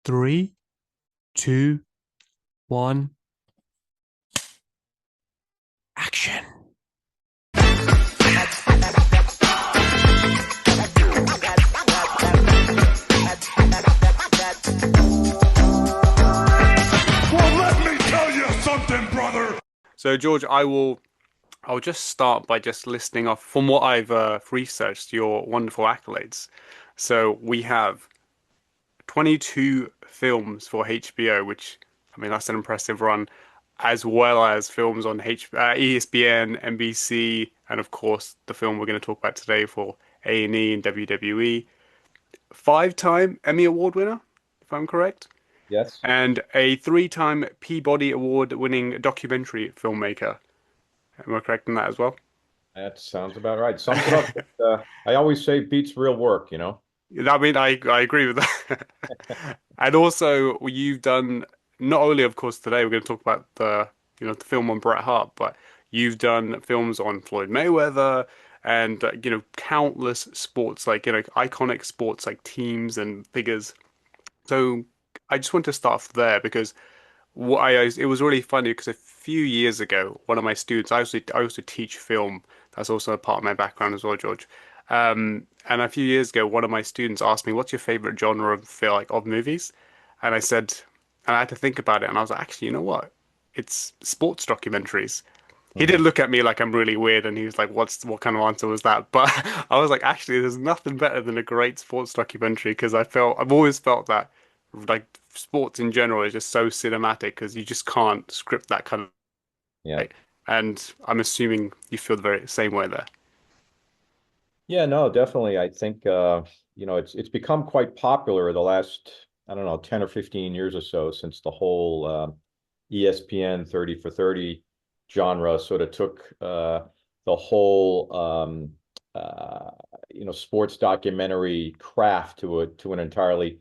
Three, two, one, action. Well, let me tell you something, brother. So, George, I'll just start by just listing off from what I've researched your wonderful accolades. So we have 22 films for HBO, which I mean that's an impressive run, as well as films on ESPN, NBC, and of course the film we're going to talk about today for A&E and WWE. Five-time Emmy Award winner, if I'm correct, Yes, and a three-time Peabody Award winning documentary filmmaker. Am I correct in that as well? that sounds about right. Sums it up. I always say beats real work, you know? I mean, I agree with that. And also, you've done not only, of course, today we're going to talk about the film on Bret Hart, but you've done films on Floyd Mayweather and countless sports like iconic sports like teams and figures. So I just want to start off there because it was really funny because a few years ago, one of my students, I also teach film. That's also a part of my background as well, George. And a few years ago, one of my students asked me, "What's your favorite genre of of movies?" And I said, and I had to think about it, and I was like, "Actually, you know what? It's sports documentaries." He did Mhm. look at me like I'm really weird, and he was like, what kind of answer was that?" But I was like, "Actually, there's nothing better than a great sports documentary because I've always felt that like sports in general is just so cinematic because you just can't script that kind of Yeah. way." And I'm assuming you feel the very same way there. Yeah, no, definitely. I think it's become quite popular the last, I don't know, 10 or 15 years or so since the whole ESPN 30 for 30 genre sort of took the whole sports documentary craft to an entirely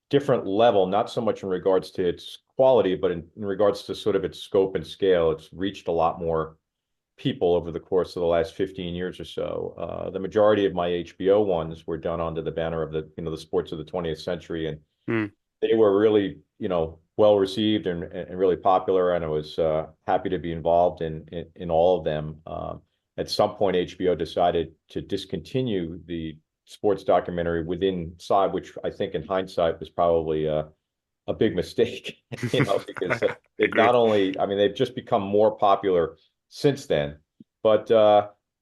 different level, not so much in regards to its quality, but in regards to sort of its scope and scale. It's reached a lot more people over the course of the last 15 years or so. The majority of my HBO ones were done under the banner of the sports of the 20th century, and Hmm. they were really, well received and really popular. And I was happy to be involved in all of them. At some point, HBO decided to discontinue the sports documentary within side, which I think in hindsight was probably a big mistake, because they've not Agreed. only, I mean, they've just become more popular since then. But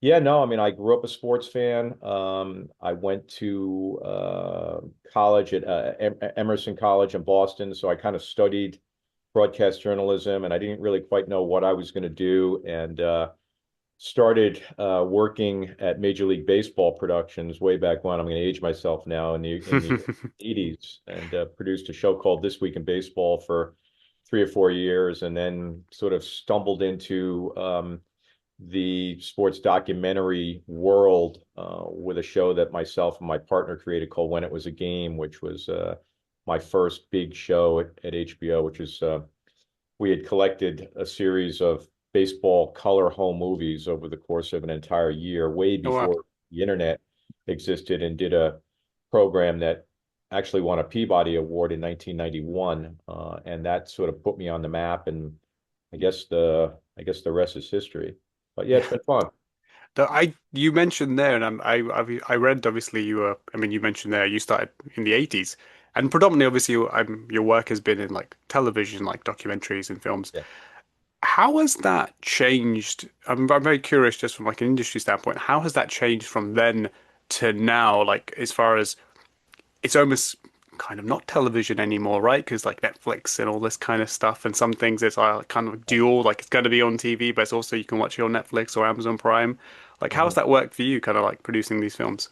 yeah, no, I mean, I grew up a sports fan. I went to college at Emerson College in Boston, so I kind of studied broadcast journalism, and I didn't really quite know what I was going to do, and started working at Major League Baseball productions way back when. I'm going to age myself now, in the 80s, and produced a show called This Week in Baseball for 3 or 4 years, and then sort of stumbled into the sports documentary world with a show that myself and my partner created called When It Was a Game, which was my first big show at HBO, which is we had collected a series of baseball color home movies over the course of an entire year, way Oh, wow. before the internet existed, and did a program that actually won a Peabody Award in 1991, and that sort of put me on the map. And I guess the rest is history. But yeah, it's been fun. You mentioned there, and I read obviously you were. I mean, you mentioned there you started in the 80s, and predominantly obviously your work has been in like television, like documentaries and films. Yeah. How has that changed? I'm very curious, just from like an industry standpoint. How has that changed from then to now? Like as far as it's almost kind of not television anymore, right? Because like Netflix and all this kind of stuff, and some things it's kind of dual, like it's going to be on TV, but it's also you can watch it on Netflix or Amazon Prime. Like, how has Mhm. that worked for you, kind of like producing these films?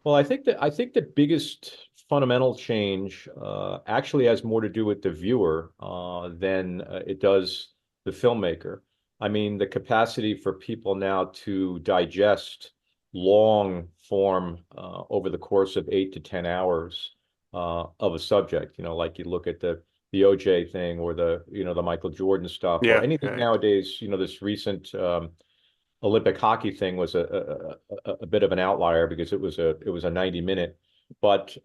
Well, I think the biggest fundamental change actually has more to do with the viewer than it does the filmmaker. I mean, the capacity for people now to digest long form over the course of 8 to 10 hours of a subject. Like you look at the OJ thing, or the Michael Jordan stuff, or Yeah, anything yeah, nowadays. This recent Olympic hockey thing was a bit of an outlier because it was a 90-minute But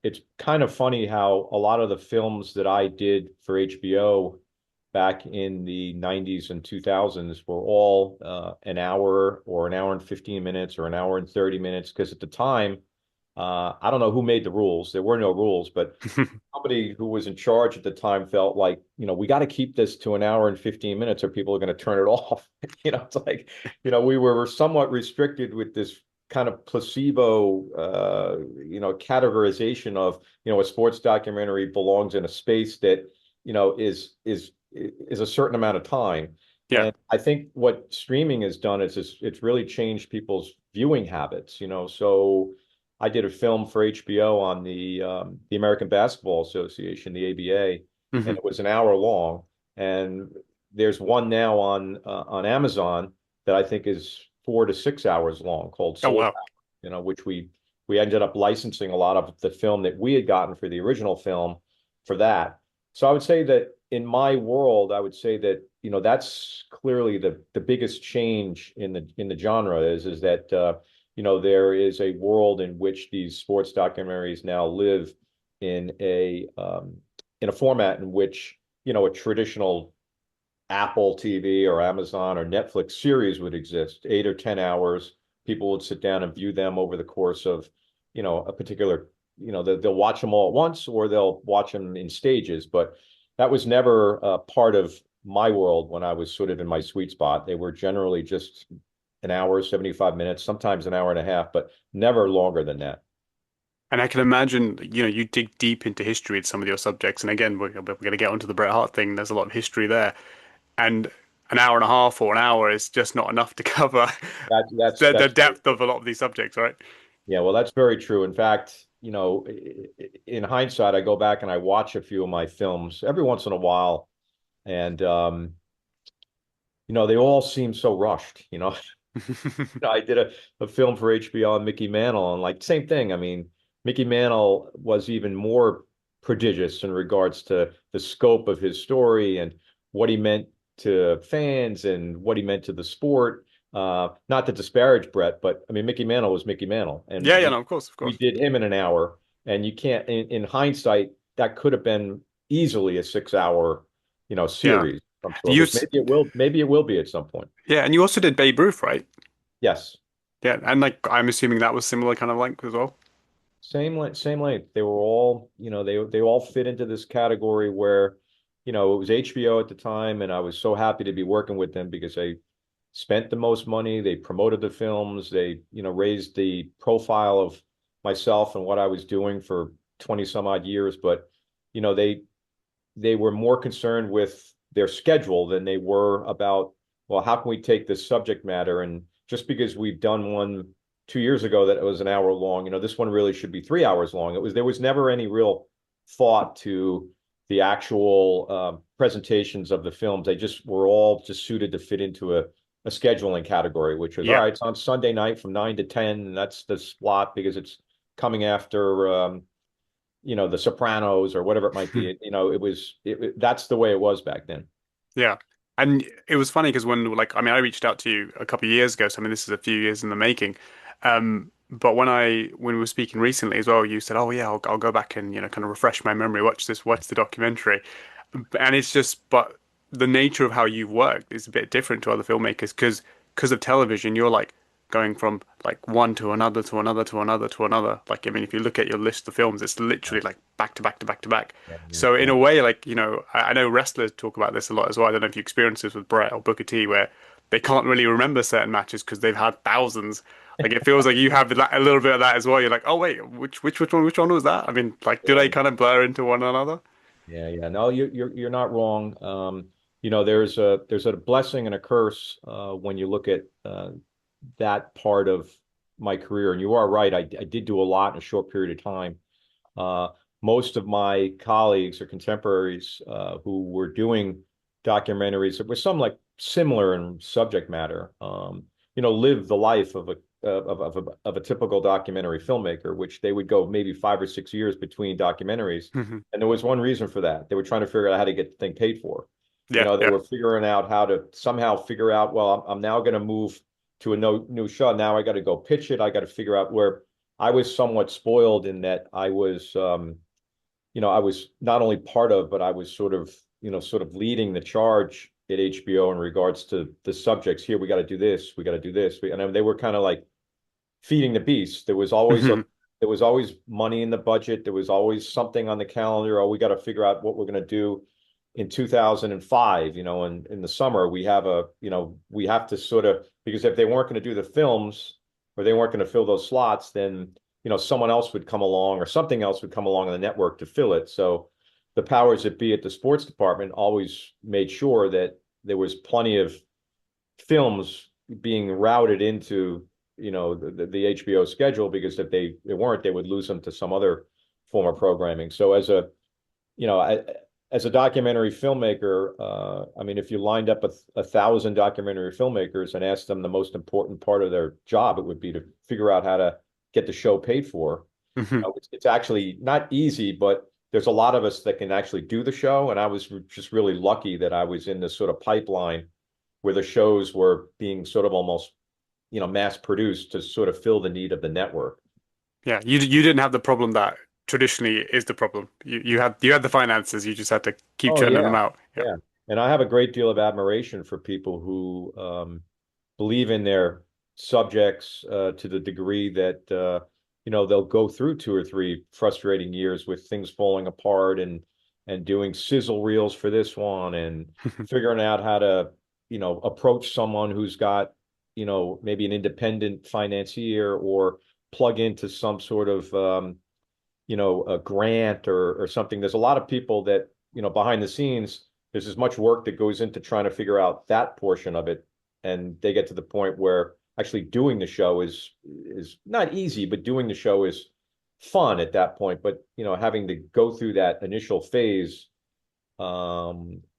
it's kind of funny how a lot of the films that I did for HBO back in the 90s and 2000s were all an hour or an hour and 15 minutes or an hour and 30 minutes. Because at the time, I don't know who made the rules. There were no rules, but somebody who was in charge at the time felt like, we got to keep this to an hour and 15 minutes or people are going to turn it off. It's like, we were somewhat restricted with this kind of placebo, categorization of, a sports documentary belongs in a space that, is a certain amount of time. Yeah. And I think what streaming has done is it's really changed people's viewing habits, so I did a film for HBO on the American Basketball Association, the ABA, and Hmm. it was an hour long. And there's one now on Amazon that I think is 4 to 6 hours long called Oh Soul wow. Power, which we ended up licensing a lot of the film that we had gotten for the original film for that. So I would say that in my world, I would say that that's clearly the biggest change in the genre is that there is a world in which these sports documentaries now live in a format in which a traditional Apple TV or Amazon or Netflix series would exist, 8 or 10 hours. People would sit down and view them over the course of a particular they'll watch them all at once or they'll watch them in stages. But that was never part of my world when I was sort of in my sweet spot. They were generally just an hour, 75 minutes, sometimes an hour and a half, but never longer than that. And I can imagine, you dig deep into history with some of your subjects. And again, we're going to get onto the Bret Hart thing. There's a lot of history there. And an hour and a half or an hour is just not enough to cover That, that's the that's depth of a lot of these subjects, right? Yeah, well, that's very true. In fact, in hindsight, I go back and I watch a few of my films every once in a while, and they all seem so rushed. I did a film for HBO on Mickey Mantle, and like same thing. I mean, Mickey Mantle was even more prodigious in regards to the scope of his story and what he meant to fans and what he meant to the sport. Not to disparage Brett, but I mean, Mickey Mantle was Mickey Mantle, and Yeah, yeah, we no, of course, of we course. did him in an hour, and you can't. In hindsight, that could have been easily a 6 hour, Yeah. series of some sort, You, which maybe it will be at some point. yeah, and you also did Babe Ruth, right? Yes. Yeah, and like I'm assuming that was similar kind of length as well. Same length. They were all, they all fit into this category where, it was HBO at the time, and I was so happy to be working with them because they spent the most money. They promoted the films. They, raised the profile of myself and what I was doing for 20 some odd years. But, they were more concerned with their schedule than they were about, well, how can we take this subject matter? And just because we've done one 2 years ago that it was an hour long, this one really should be 3 hours long. There was never any real thought to the actual presentations of the films. They just were all just suited to fit into a scheduling category, which was all Yeah. right. It's on Sunday night from 9 to 10, and that's the slot because it's coming after The Sopranos or whatever it might be. That's the way it was back then. Yeah. And it was funny because when like I mean I reached out to you a couple of years ago, so I mean this is a few years in the making. But when we were speaking recently as well, you said, "Oh yeah, I'll go back and kind of refresh my memory, watch the documentary." And it's just but the nature of how you've worked is a bit different to other filmmakers because of television, you're like going from like one to another to another to another to another. Like I mean if you look at your list of films, it's literally like back to back to back to back. Yeah, yeah, So in yeah. a way, like, I know wrestlers talk about this a lot as well. I don't know if you experience this with Brett or Booker T, where they can't really remember certain matches because they've had thousands. Like it feels like you have a little bit of that as well. You're like, oh wait, which one was that? I mean, like, do Yeah, they kind of blur into one another? yeah, yeah. No, you're not wrong. There's a blessing and a curse when you look at that part of my career. And you are right. I did do a lot in a short period of time. Uh, Most of my colleagues or contemporaries who were doing documentaries that were some like similar in subject matter, live the life of a typical documentary filmmaker, which they would go maybe 5 or 6 years between documentaries. Hmm. And there was one reason for that. They were trying to figure out how to get the thing paid for. Yeah, They yeah. were figuring out how to somehow figure out, well, I'm now going to move to a new show. Now I got to go pitch it. I got to figure out where I was somewhat spoiled in that I was, I was not only part of, but I was sort of leading the charge at HBO in regards to the subjects. Here, we got to do this, we got to do this. And I mean, they were kind of like feeding the beast. There was always money in the budget. There was always something on the calendar. Oh, we got to figure out what we're going to do in 2005, and in the summer we have to sort of, because if they weren't going to do the films or they weren't going to fill those slots, then, someone else would come along or something else would come along on the network to fill it. So the powers that be at the sports department always made sure that there was plenty of films being routed into the HBO schedule, because if they weren't, they would lose them to some other form of programming. So you know I, as a documentary filmmaker, I mean, if you lined up 1,000 documentary filmmakers and asked them the most important part of their job, it would be to figure out how to get the show paid for. It's actually not easy, but there's a lot of us that can actually do the show. And I was just really lucky that I was in this sort of pipeline where the shows were being sort of almost, mass produced to sort of fill the need of the network. Yeah, you didn't have the problem that traditionally is the problem. You had the finances, you just had to keep Oh churning yeah, them out. Yeah. yeah. And I have a great deal of admiration for people who believe in their subjects to the degree that they'll go through 2 or 3 frustrating years with things falling apart, and doing sizzle reels for this one, and figuring out how to approach someone who's got maybe an independent financier, or plug into some sort of a grant or something. There's a lot of people that, behind the scenes, there's as much work that goes into trying to figure out that portion of it. And they get to the point where actually doing the show is not easy, but doing the show is fun at that point. But, having to go through that initial phase,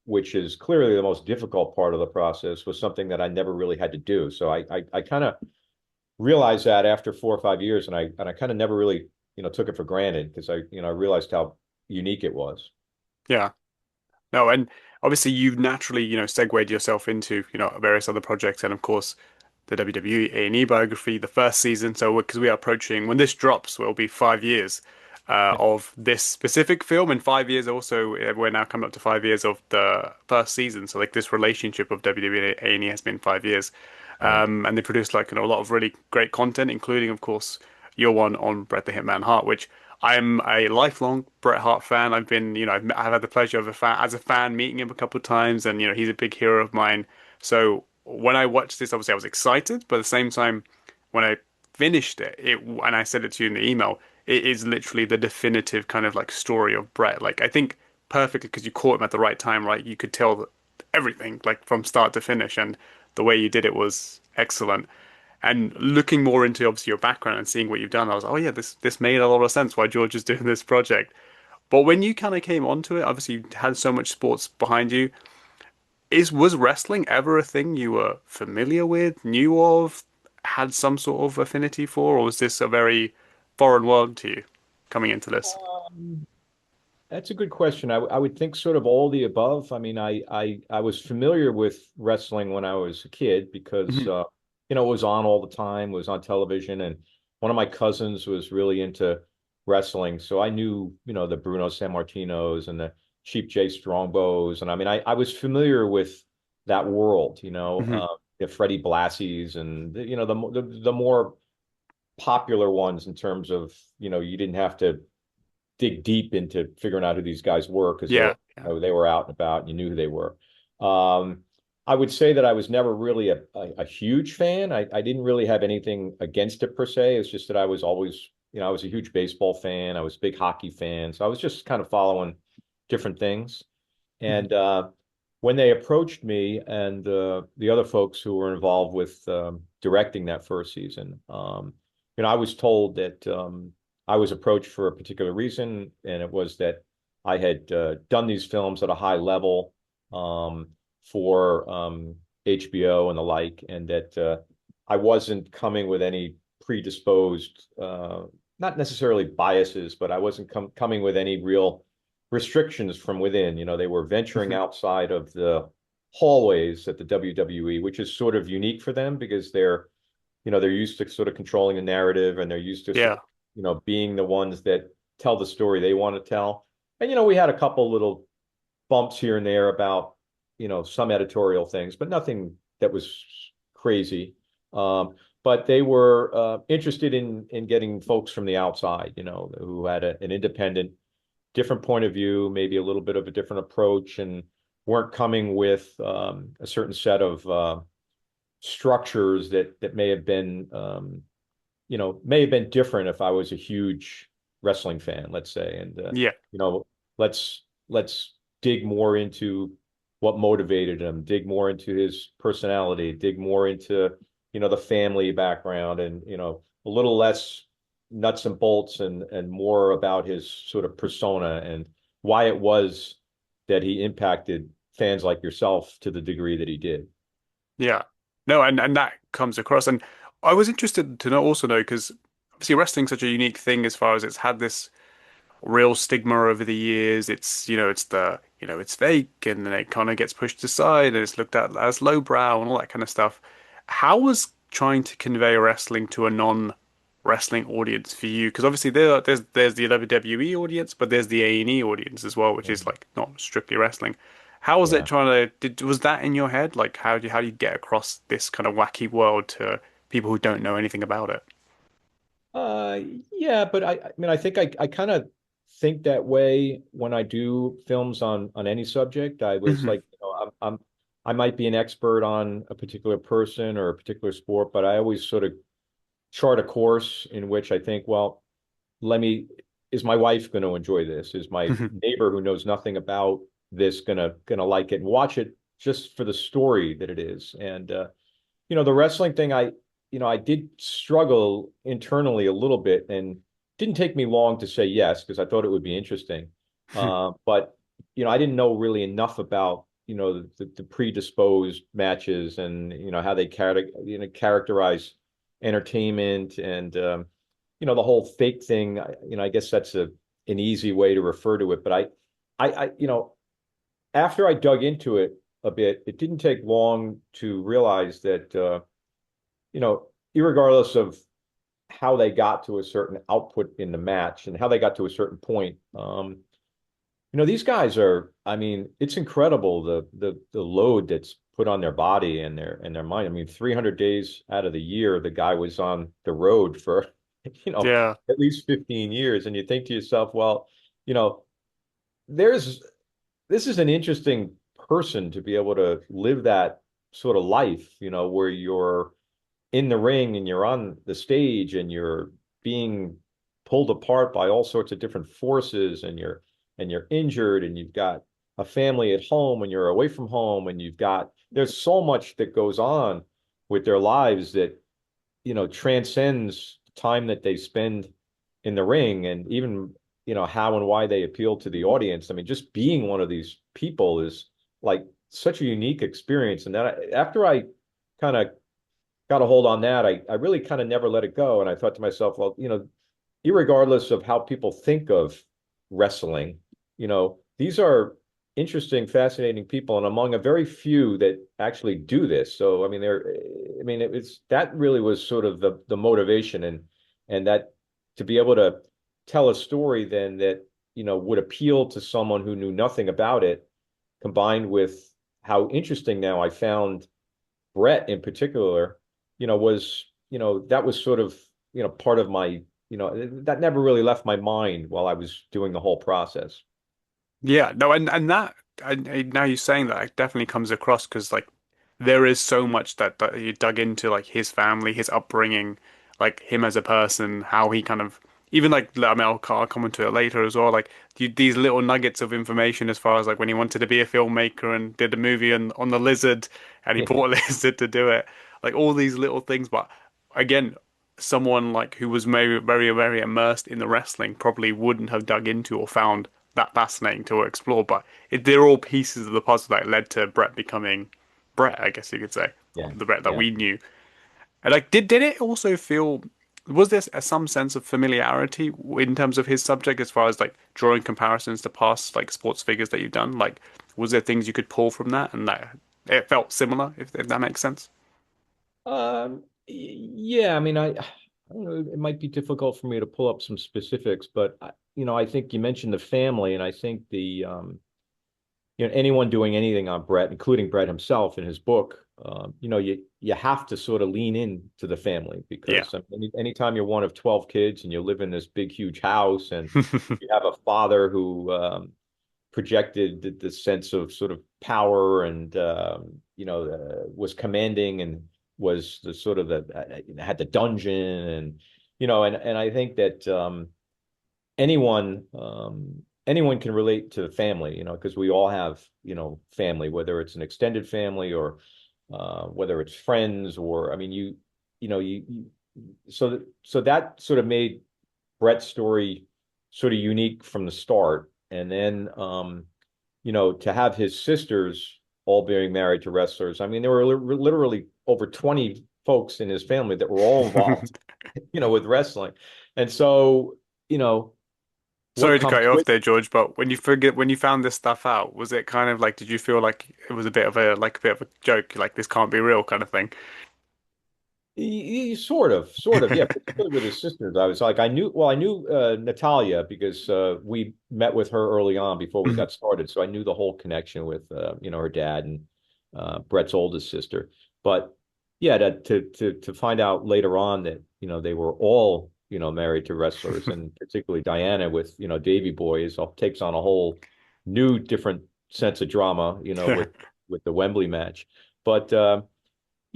which is clearly the most difficult part of the process, was something that I never really had to do. So I kind of realized that after 4 or 5 years, and I kind of never really took it for granted, because I realized how unique it was. Yeah. No, and obviously you've naturally, segued yourself into, various other projects, and of course the WWE A&E biography, the first season. So because we are approaching, when this drops, will be 5 years of this specific film, and 5 years also, we're now coming up to 5 years of the first season. So like this relationship of WWE A&E has been 5 years. Right. And they produced like, a lot of really great content, including, of course, your one on Bret the Hitman Hart, which I'm a lifelong Bret Hart fan. I've been, I've had the pleasure of as a fan meeting him a couple of times, and he's a big hero of mine. So when I watched this, obviously I was excited, but at the same time, when I finished and I said it to you in the email, it is literally the definitive kind of like story of Bret. Like I think perfectly, because you caught him at the right time, right? You could tell everything like from start to finish, and the way you did it was excellent. And looking more into obviously your background and seeing what you've done, I was like, oh yeah, this made a lot of sense why George is doing this project. But when you kind of came onto it, obviously you had so much sports behind you. Was wrestling ever a thing you were familiar with, knew of, had some sort of affinity for, or was this a very foreign world to you coming into this? Um, that's a good question. I would think sort of all the above. I mean, I was familiar with wrestling when I was a kid, because Mhm. it was on all the time, it was on television, and one of my cousins was really into wrestling, so I knew the Bruno Sammartinos and the Cheap J Strongbos, and I mean, I was familiar with that world, Mhm. the Freddie Blassies, and the more popular ones, in terms of you didn't have to dig deep into figuring out who these guys were, because Yeah. Yeah. they were out and about, and you knew who they were. Um, I would say that I was never really a huge fan. I didn't really have anything against it per se. It's just that I was always, I was a huge baseball fan. I was a big hockey fan. So I was just kind of following different things. Mhm. And when they approached me, and the other folks who were involved with directing that first season, I was told that I was approached for a particular reason, and it was that I had done these films at a high level for HBO and the like, and that I wasn't coming with any predisposed, not necessarily biases, but I wasn't coming with any real restrictions from within. They were venturing Mhm. outside of the hallways at the WWE, which is sort of unique for them, because they're they're used to sort of controlling the narrative, and they're used to sort Yeah. of, being the ones that tell the story they want to tell. And, we had a couple little bumps here and there about, some editorial things, but nothing that was crazy. But they were interested in getting folks from the outside, who had an independent, different point of view, maybe a little bit of a different approach, and weren't coming with a certain set of structures that may have been different if I was a huge wrestling fan, let's say. And Yeah. you know, let's dig more into what motivated him, dig more into his personality, dig more into, the family background, and, a little less nuts and bolts, and more about his sort of persona and why it was that he impacted fans like yourself to the degree that he did. Yeah. No, and that comes across. And I was interested to know because obviously wrestling's such a unique thing as far as it's had this real stigma over the years. It's, it's fake and then it kind of gets pushed aside and it's looked at as lowbrow and all that kind of stuff. How was trying to convey wrestling to a non-wrestling audience for you? Because obviously there's the WWE audience, but there's the A&E audience as well, which is like not strictly wrestling. How was it Yeah. trying to, was that in your head? Like how do you get across this kind of wacky world to people who don't know anything about it? Uh, yeah, but I mean, I think I kind of think that way when I do films on any subject. I was Hmm. like, I might be an expert on a particular person or a particular sport, but I always sort of chart a course in which I think, well, let me, is my wife going to enjoy this? Is my neighbor who knows nothing about this gonna like it and watch it just for the story that it is? And the wrestling thing, I did struggle internally a little bit, and didn't take me long to say yes because I thought it would be interesting. But I didn't know really enough about the predisposed matches, and how they characterize entertainment, and the whole fake thing. I guess that's an easy way to refer to it. But after I dug into it a bit, it didn't take long to realize that irregardless of how they got to a certain output in the match and how they got to a certain point, these guys are, I mean, it's incredible the load that's put on their body and their mind. I mean, 300 days out of the year, the guy was on the road for, Yeah. at least 15 years. And you think to yourself, well, you know, there's this is an interesting person to be able to live that sort of life, where you're in the ring and you're on the stage and you're being pulled apart by all sorts of different forces, and you're injured, and you've got a family at home and you're away from home, and there's so much that goes on with their lives that transcends time that they spend in the ring, and even how and why they appeal to the audience. I mean, just being one of these people is like such a unique experience. And then after I kind of got a hold on that, I really kind of never let it go. And I thought to myself, well, irregardless of how people think of wrestling, these are interesting, fascinating people, and among a very few that actually do this. So, I mean, it's that really was sort of the motivation, and that to be able to tell a story then that would appeal to someone who knew nothing about it, combined with how interesting now I found Bret in particular, that was sort of, part of my, that never really left my mind while I was doing the whole process. Yeah, no, and that now you're saying that it definitely comes across because like there is so much that you dug into like his family, his upbringing, like him as a person, how he kind of even like I mean I'll come into it later as well. Like these little nuggets of information as far as like when he wanted to be a filmmaker and did a movie on the lizard and he bought a lizard to do it, like all these little things. But again, someone like who was very very immersed in the wrestling probably wouldn't have dug into or found that fascinating to explore. But they're all pieces of the puzzle that led to Brett becoming Brett, I guess you could say, Yeah, the Brett that yeah. we knew. And like, did it also feel? Was there some sense of familiarity in terms of his subject, as far as like drawing comparisons to past like sports figures that you've done? Like, was there things you could pull from that, and that it felt similar, if that makes sense? Yeah, I mean, I don't know, it might be difficult for me to pull up some specifics, but I think you mentioned the family, and I think anyone doing anything on Bret, including Bret himself in his book, you have to sort of lean in to the family Yeah. because I mean, anytime you're one of 12 kids and you live in this big, huge house and you have a father who projected the sense of sort of power and was commanding and was the sort of the had the dungeon and and I think that anyone anyone can relate to the family, because we all have family, whether it's an extended family or whether it's friends or I mean so that sort of made Bret's story sort of unique from the start. And then, to have his sisters all being married to wrestlers. I mean, there were literally over 20 folks in his family that were all involved, with wrestling. And so, what Sorry to cut comes you off with there, George, but when you found this stuff out, was it kind of like, did you feel like it was a bit of a joke, like this can't be real kind of thing? Sort of, yeah. Particularly with his sisters, I was like, I knew Natalia because we met with her early on before we got started, so I knew the whole connection with her dad and Brett's oldest sister. But yeah, to find out later on that they were all married to wrestlers, and particularly Diana with Davy Boy takes on a whole new different sense of drama, Yeah. with the Wembley match. But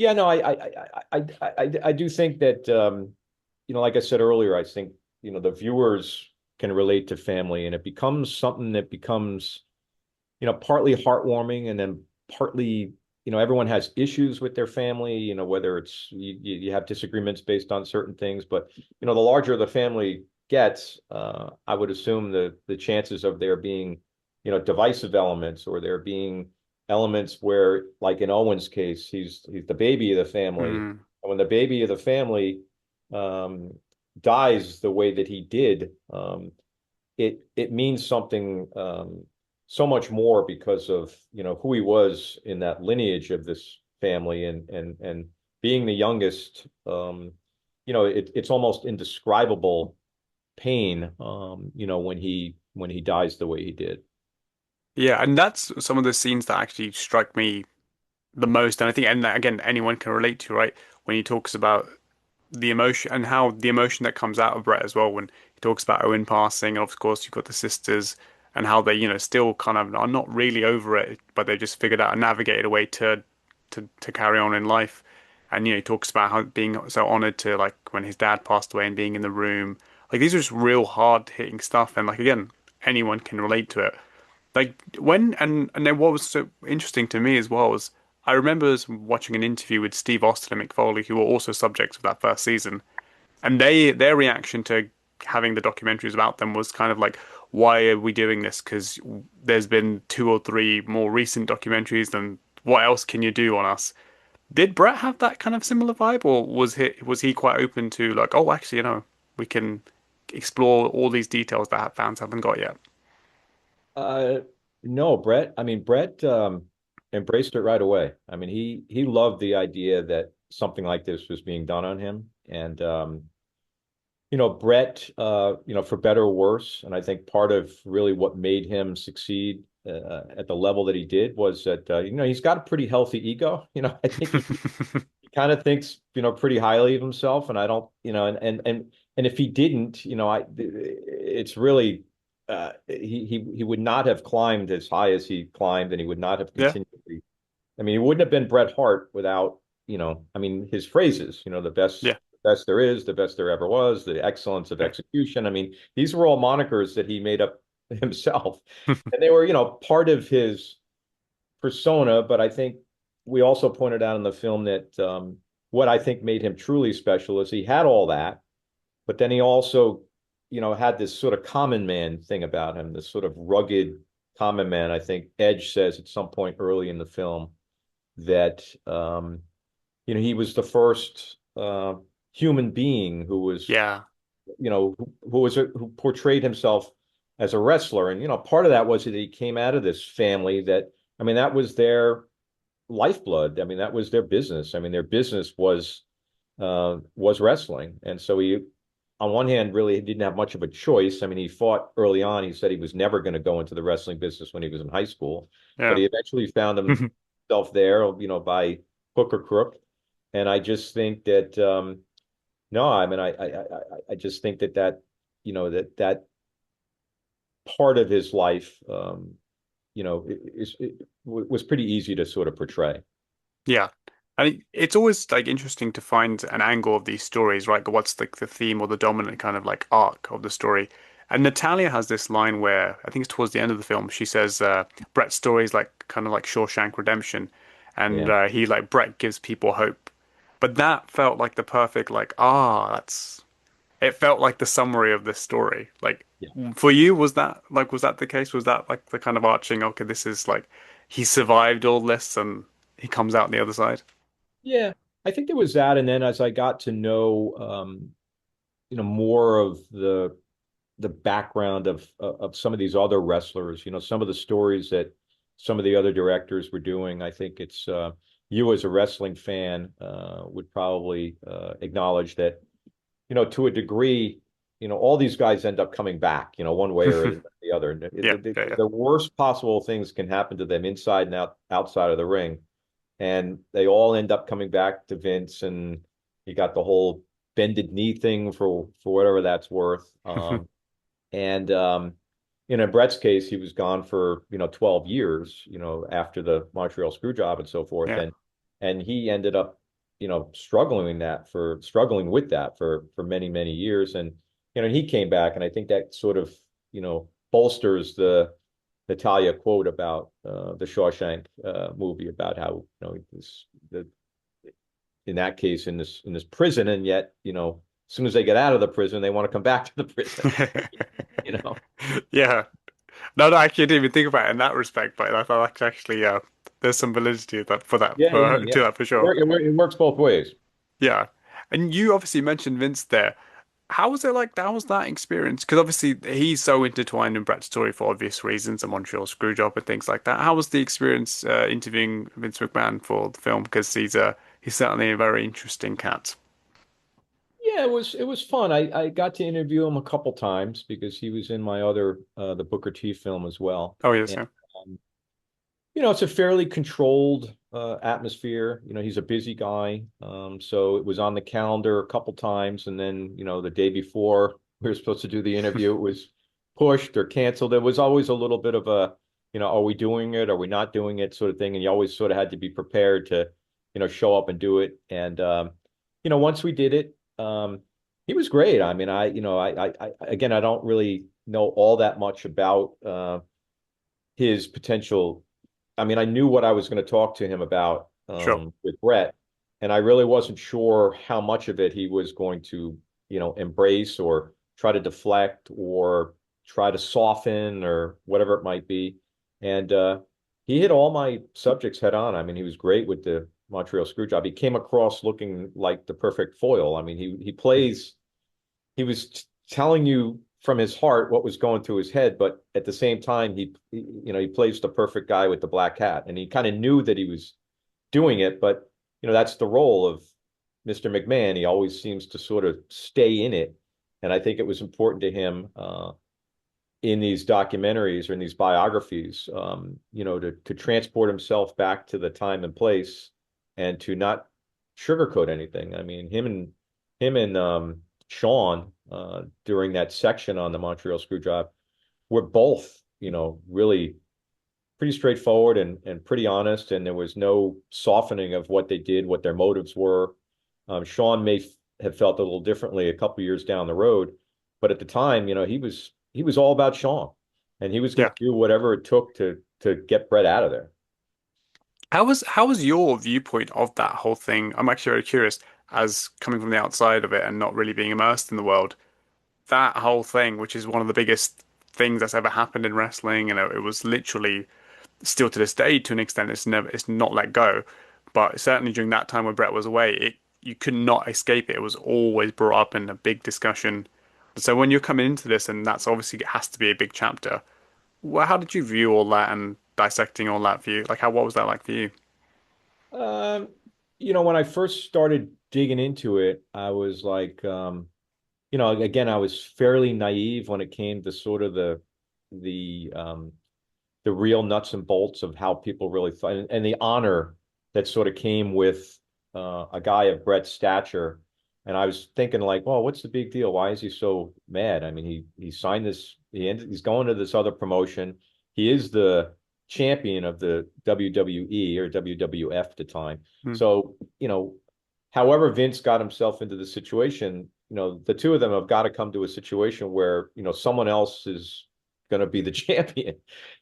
yeah, no, I do think that like I said earlier, I think the viewers can relate to family, and it becomes something that becomes partly heartwarming, and then partly everyone has issues with their family, whether it's you have disagreements based on certain things, but the larger the family gets, I would assume the chances of there being divisive elements or there being elements where, like in Owen's case, he's the baby of the family. Mm. And when the baby of the family um, dies the way that he did, it means something so much more because of who he was in that lineage of this family, and being the youngest. It's almost indescribable pain, when he dies the way he did. Yeah, and that's some of the scenes that actually strike me the most. And I think, and again, anyone can relate to, right? When he talks about the emotion and how the emotion that comes out of Brett as well, when he talks about Owen passing, and of course you've got the sisters and how they, still kind of are not really over it, but they just figured out and navigated a way to carry on in life. And he talks about how being so honored to like when his dad passed away and being in the room. Like these are just real hard hitting stuff, and like again, anyone can relate to it. Like when and then what was so interesting to me as well was I remember watching an interview with Steve Austin and Mick Foley, who were also subjects of that first season, and their reaction to having the documentaries about them was kind of like, why are we doing this? Because there's been two or three more recent documentaries, and what else can you do on us? Did Brett have that kind of similar vibe, or was he quite open to like, oh, actually, we can explore all these details that fans haven't got yet? Uh, no, Brett. I mean, Brett embraced it right away. I mean, he loved the idea that something like this was being done on him, and Brett, for better or worse, and I think part of really what made him succeed at the level that he did was that he's got a pretty healthy ego. I think he kind of thinks pretty highly of himself, and I don't, and if he didn't, it's really he would not have climbed as high as he climbed, and he would not have Yeah, continued. I mean, he wouldn't have been Bret Hart without, I mean, his phrases, yeah. the best there is, the best there ever was, the excellence of Yeah. execution. I mean, these were all monikers that he made up himself. And they were, part of his persona. But I think we also pointed out in the film that what I think made him truly special is he had all that, but then he also, had this sort of common man thing about him, this sort of rugged common man. I think Edge says at some point early in the film that he was the first human being who was Yeah. who portrayed himself as a wrestler. And part of that was that he came out of this family that, I mean, that was their lifeblood. I mean, that was their business. I mean, their business was was wrestling. And so he, on one hand, really didn't have much of a choice. I mean, he fought early on. He said he was never going to go into the wrestling business when he was in high school, but Yeah. he eventually found himself there, by hook or crook. And I just think that, no, I mean, I just think that, that part of his life, was pretty easy to sort of portray. Yeah. And it's always like interesting to find an angle of these stories, right? What's like the theme or the dominant kind of like arc of the story. And Natalia has this line where I think it's towards the end of the film. She says, Brett's story is like kind of like Shawshank Redemption. And Yeah. he like Brett gives people hope. But that felt like the perfect like, that's it felt like the summary of this story. Like Yeah. for you, was that the case? Was that like the kind of arching, okay, this is like he survived all this and he comes out on the other side? Yeah. I think there was that. And then as I got to know, more of the background of some of these other wrestlers, some of the stories that some of the other directors were doing. I think it's you as a wrestling fan would probably acknowledge that, to a degree, all these guys end up coming back, one way or the other. And Yeah, the, yeah, the worst possible things can happen to them inside and outside of the ring. And they all end up coming back to Vince, and you got the whole bended knee thing for whatever that's worth. yeah. And in Brett's case, he was gone for 12 years, after the Montreal Screwjob and so forth, Yeah. and he ended up, struggling with that for many many years, and he came back, and I think that sort of bolsters the Natalia quote about the Shawshank movie about how in that case in this prison, and yet as soon as they get out of the prison, they want to come back to the prison. you know. Yeah. No, no, actually, I didn't even think about it in that respect, but I thought like, actually, there's some validity Yeah, yeah, to yeah. that for sure. It works both ways. Yeah. And you obviously mentioned Vince there. How was it like? How was that experience? Because obviously he's so intertwined in Brett's story for obvious reasons, the Montreal Screwjob and things like that. How was the experience interviewing Vince McMahon for the film? Because he's certainly a very interesting cat. Yeah, it was fun. I got to interview him a couple times because he was in my other the Booker T film as well. Oh yes, And yeah, um, it's a fairly controlled atmosphere. He's a busy guy. So it was on the calendar a couple times, and then, the day before we were supposed to do the interview, it was pushed or canceled. There was always a little bit of a, are we doing it? Are we not doing it? Sort of thing. And you always sort of had to be prepared to, show up and do it. And once we did it, he was great. I mean, again, I don't really know all that much about his potential. I mean, I knew what I was going to talk to him about sure. with Brett, and I really wasn't sure how much of it he was going to, embrace or try to deflect or try to soften or whatever it might be. And he hit all my subjects head on. I mean, he was great with the Montreal Screwjob. He came across looking like the perfect foil. I mean, he was telling you from his heart what was going through his head, but at the same time, he plays the perfect guy with the black hat, and he kind of knew that he was doing it, but that's the role of Mr. McMahon. He always seems to sort of stay in it, and I think it was important to him in these documentaries or in these biographies, to transport himself back to the time and place, and to not sugarcoat anything. I mean, him and Sean during that section on the Montreal Screwjob were both, really pretty straightforward and pretty honest, and there was no softening of what they did, what their motives were. Sean may have felt a little differently a couple years down the road, but at the time, he was all about Sean, and he was going Yeah. to do whatever it took to get Brett out of there. How was your viewpoint of that whole thing? I'm actually very curious, as coming from the outside of it and not really being immersed in the world. That whole thing, which is one of the biggest things that's ever happened in wrestling, it was literally still to this day, to an extent, it's not let go. But certainly during that time when Brett was away, you could not escape it. It was always brought up in a big discussion. So when you're coming into this, and that's obviously it has to be a big chapter. Well, how did you view all that and dissecting all that for you? Like, what was that like for you? Um, when I first started digging into it, I was like, again, I was fairly naive when it came to sort of the um, the real nuts and bolts of how people really thought, and the honor that sort of came with a guy of Bret's stature. And I was thinking like, well, what's the big deal? Why is he so mad? I mean, he signed this. He's going to this other promotion. He is the champion of the WWE or WWF at the time. Mm. So, however Vince got himself into the situation, the two of them have got to come to a situation where, someone else is going to be the champion,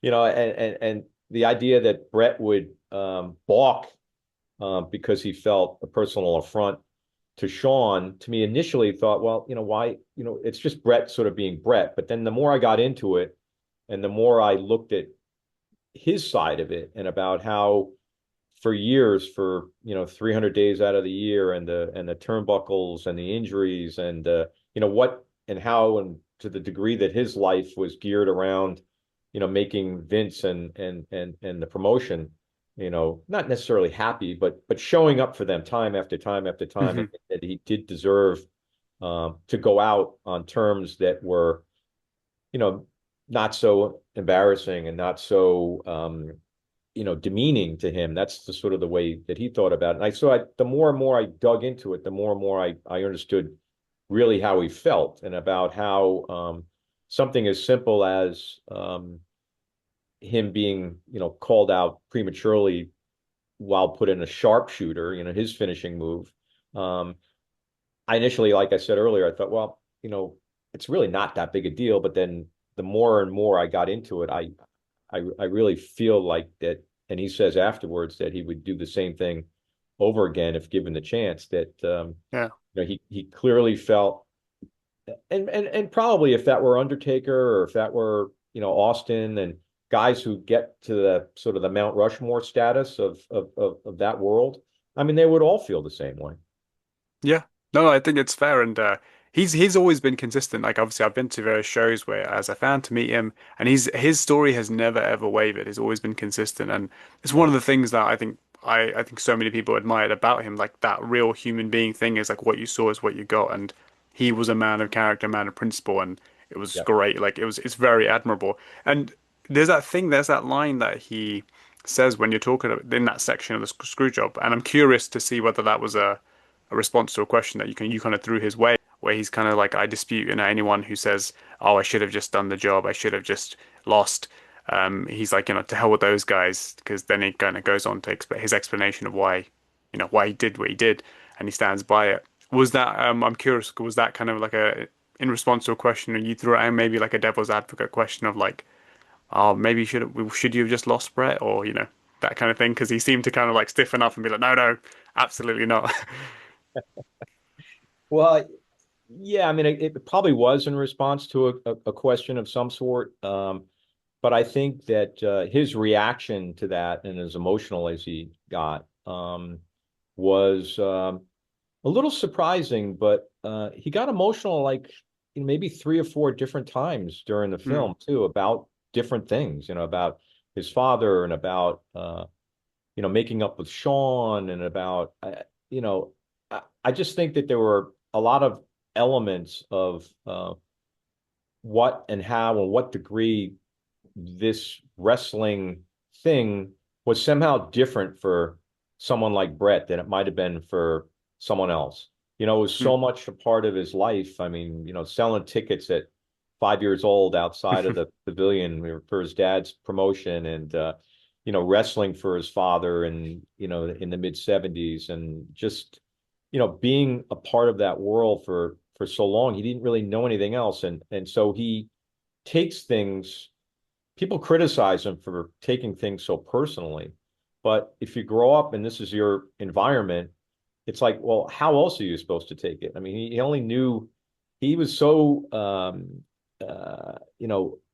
and the idea that Bret would balk because he felt a personal affront to Sean, to me initially thought, well, why, it's just Bret sort of being Bret. But then the more I got into it and the more I looked at his side of it and about how for years, for 300 days out of the year, and the turnbuckles and the injuries, and what and how, and to the degree that his life was geared around making Vince and the promotion not necessarily happy, but showing up for them time after time after time, and Hmm. that he did deserve to go out on terms that were you know not so embarrassing and not so demeaning to him. That's the sort of the way that he thought about it. And the more and more I dug into it, the more and more I understood really how he felt, and about how something as simple as him being, called out prematurely while put in a sharpshooter, his finishing move. Um, I initially, like I said earlier, I thought, well, it's really not that big a deal. But then the more and more I got into it, I really feel like that. And he says afterwards that he would do the same thing over again if given the chance. That Yeah. he clearly felt, and probably if that were Undertaker, or if that were Austin, and guys who get to the sort of the Mount Rushmore status of that world, I mean, they would all feel the same way. Yeah. No, I think it's fair, and he's always been consistent. Like obviously, I've been to various shows where, as a fan, to meet him, and his story has never ever wavered. He's always been consistent, and it's one Right. of the things that I think so many people admired about him. Like that real human being thing is like what you saw is what you got, and he was a man of character, man of principle, and it was Yeah. great. Like it's very admirable. And there's that line that he says when you're talking in that section of the screw job, and I'm curious to see whether that was a response to a question that you kind of threw his way, where he's kind of like, I dispute, anyone who says, "Oh, I should have just done the job. I should have just lost." He's like, to hell with those guys, because then he kind of goes on to his explanation of why, why he did what he did, and he stands by it. Was that, I'm curious, was that kind of like in response to a question, and you threw out maybe like a devil's advocate question of like, oh, maybe should you have just lost Brett, or that kind of thing? Because he seemed to kind of like stiffen up and be like, no, no, absolutely not. Well, yeah, I mean, it probably was in response to a question of some sort. But I think that his reaction to that, and as emotional as he got, was a little surprising. But he got emotional like maybe three or four different times during the Mm. film too, about different things, about his father, and about making up with Sean, and about I just think that there were a lot of elements of what and how and what degree this wrestling thing was somehow different for someone like Bret than it might have been for someone else. It was so Mm. much a part of his life. I mean, selling tickets at 5 years old outside of the pavilion for his dad's promotion, and wrestling for his father, and in the mid 70s, and just being a part of that world for so long. He didn't really know anything else, and so he takes things. People criticize him for taking things so personally, but if you grow up and this is your environment, it's like, well, how else are you supposed to take it? I mean, he only knew. He was so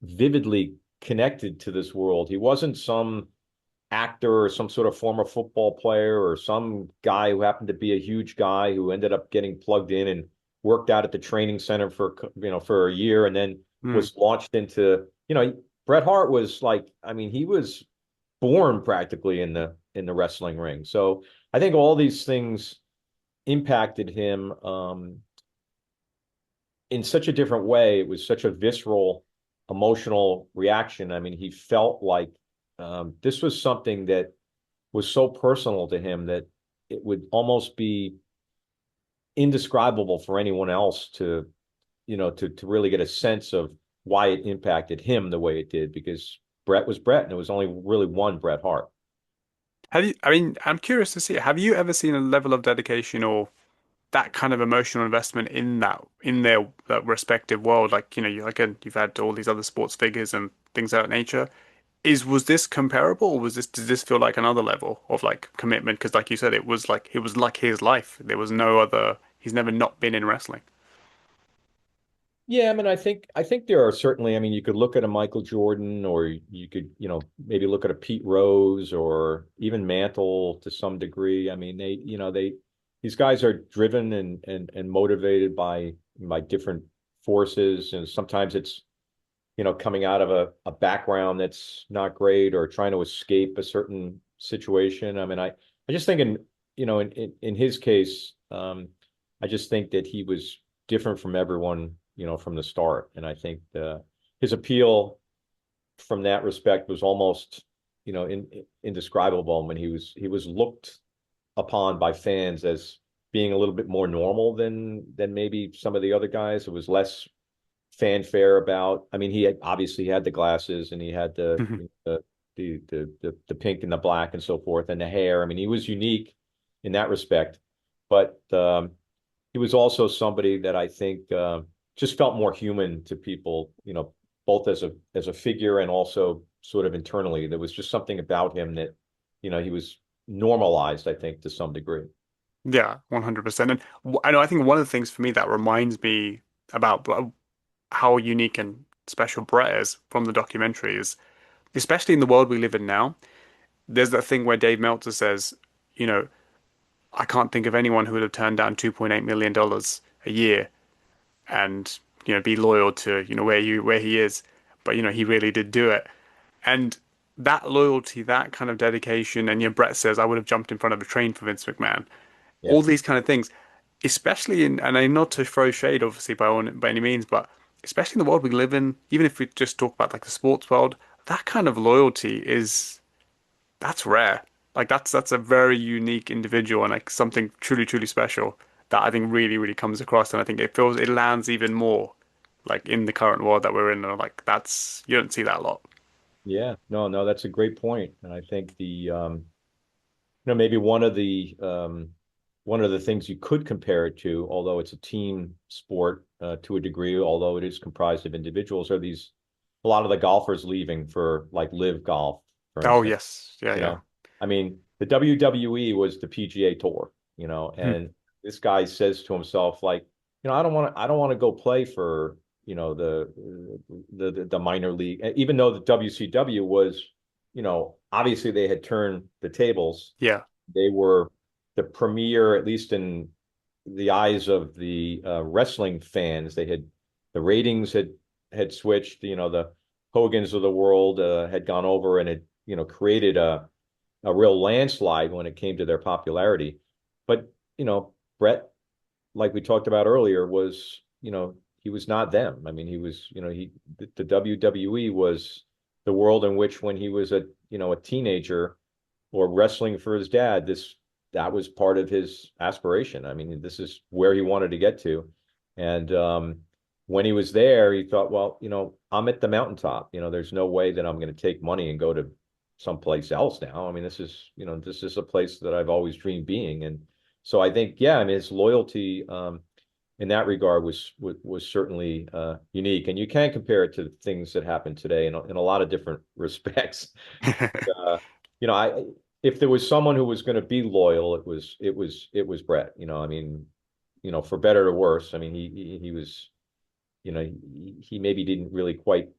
vividly connected to this world. He wasn't some actor or some sort of former football player, or some guy who happened to be a huge guy who ended up getting plugged in and worked out at the training center for a year, and then Mm. was launched into, Bret Hart was like, I mean, he was born practically in the wrestling ring. So I think all these things impacted him in such a different way. It was such a visceral, emotional reaction. I mean, he felt like this was something that was so personal to him that it would almost be indescribable for anyone else to, to really get a sense of why it impacted him the way it did, because Bret was Bret, and there was only really one Bret Hart. Have you, I mean, I'm curious to see, have you ever seen a level of dedication or that kind of emotional investment in in their that respective world? Like, you again, you've had all these other sports figures and things of that nature. Was this comparable, or does this feel like another level of like commitment? Because like you said, it was like his life. There was no other, he's never not been in wrestling. Yeah, I mean, I think there are certainly. I mean, you could look at a Michael Jordan, or you could, maybe look at a Pete Rose, or even Mantle to some degree. I mean, these guys are driven and motivated by different forces, and sometimes it's, coming out of a background that's not great, or trying to escape a certain situation. I mean, I just think in his case, I just think that he was different from everyone, from the start. And I think his appeal from that respect was almost, indescribable. When he was looked upon by fans as being a little bit more normal than maybe some of the other guys. It was less fanfare about. I mean, obviously had the glasses, and he had the pink and the black and so forth, and the hair. I mean, he was unique in that respect, but he was also somebody that I think just felt more human to people, both as a figure and also sort of internally. There was just something about him that, he was normalized, I think, to some degree. Yeah, 100%. And I know, I think one of the things for me that reminds me about how unique and special Brett is from the documentary is, especially in the world we live in now, there's that thing where Dave Meltzer says, you know, I can't think of anyone who would have turned down $2.8 million a year and, be loyal to, where he is. But, he really did do it. And that loyalty, that kind of dedication, and Brett says, I would have jumped in front of a train for Vince McMahon. Yeah. All these kind of things, especially and I not to throw shade, obviously, by any means, but especially in the world we live in, even if we just talk about like the sports world, that kind of loyalty that's rare. Like that's a very unique individual and like something truly, truly special that I think really, really comes across. And I think it lands even more like in the current world that we're in. And like you don't see that a lot. Yeah, no, no, that's a great point. And I think maybe one of the things you could compare it to, although it's a team sport to a degree, although it is comprised of individuals, are these a lot of the golfers leaving for like live golf, for Oh instance. yes, yeah, You yeah. know, I mean, the WWE was the PGA Tour, Hmm. and this guy says to himself, like, I don't want to go play for, the minor league, even though the WCW was, obviously they had turned the tables. Yeah, They were the premier, at least in the eyes of the wrestling fans. The ratings had switched. The Hogans of the world had gone over, and it created a real landslide when it came to their popularity. But Bret, like we talked about earlier, he was not them. I mean, he was, the WWE was the world in which, when he was a teenager or wrestling for his dad, that was part of his aspiration. I mean, this is where he wanted to get to. And when he was there, he thought, well, I'm at the mountaintop. There's no way that I'm going to take money and go to someplace else now. I mean, this is a place that I've always dreamed being. And so I think, yeah, I mean, his loyalty in that regard was certainly unique. And you can compare it to things that happen today in a lot of different respects. uh, I if there was someone who was going to be loyal, it was Bret. I mean, for better or worse. I mean, he was, he maybe didn't really quite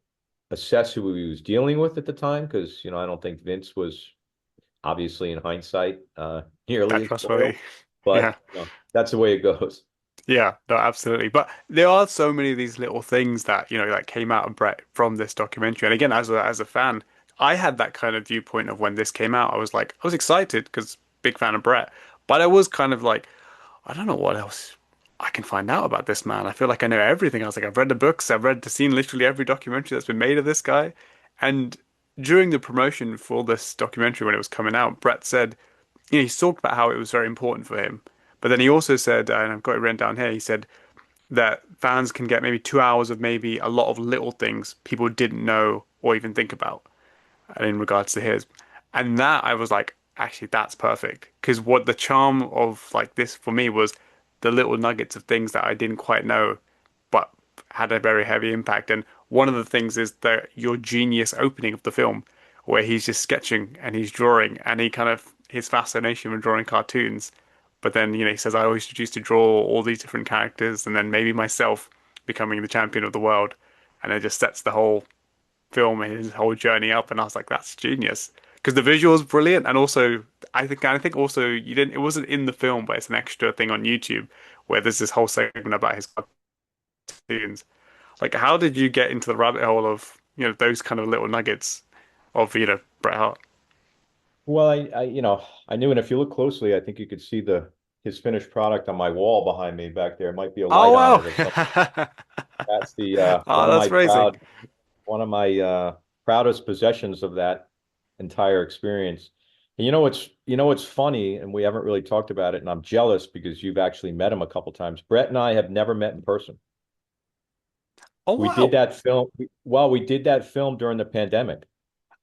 assess who he was dealing with at the time, because I don't think Vince was, obviously, in hindsight, nearly that as trustworthy. loyal. But Yeah. that's the way it goes. Yeah, no, absolutely. But there are so many of these little things that, that came out of Brett from this documentary. And again, as a fan, I had that kind of viewpoint of when this came out. I was excited because big fan of Brett, but I was kind of like, I don't know what else I can find out about this man. I feel like I know everything. I was like, I've read the books, seen literally every documentary that's been made of this guy. And during the promotion for this documentary when it was coming out, Brett said, he talked about how it was very important for him. But then he also said, and I've got it written down here, he said that fans can get maybe 2 hours of maybe a lot of little things people didn't know or even think about in regards to his. And that I was like, actually, that's perfect. Because what the charm of like this for me was the little nuggets of things that I didn't quite know, but had a very heavy impact. And one of the things is that your genius opening of the film, where he's just sketching and he's drawing, and he kind of his fascination with drawing cartoons. But then, he says, I always used to draw all these different characters, and then maybe myself becoming the champion of the world. And it just sets the whole film and his whole journey up, and I was like, that's genius because the visuals brilliant, and also I think also you didn't it wasn't in the film, but it's an extra thing on YouTube where there's this whole segment about his cartoons. Like, how did you get into the rabbit hole of those kind of little nuggets of Bret Hart? Well, I knew, and if you look closely, I think you could see the his finished product on my wall behind me back there. It might be a Oh light on it or something. wow! That's the Oh, that's amazing. one of my proudest possessions of that entire experience. And you know what's funny, and we haven't really talked about it, and I'm jealous because you've actually met him a couple times. Brett and I have never met in person. Oh We did wow! that film. Well, we did that film during the pandemic.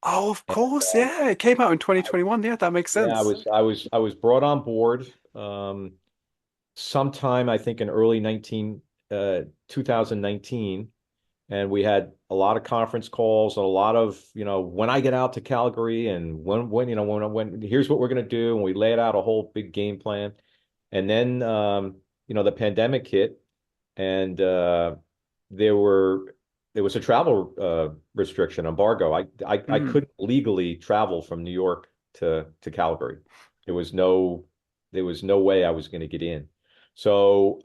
Oh, of And, course, yeah. It came out in 2021. Yeah, that makes yeah, I sense. was I was I was brought on board sometime I think in early 2019, and we had a lot of conference calls and a lot of when I get out to Calgary and when here's what we're going to do, and we laid out a whole big game plan. And then the pandemic hit, and there were there was a travel restriction embargo. I Mm. couldn't legally travel from New York to Calgary. There was no there was no way I was going to get in. So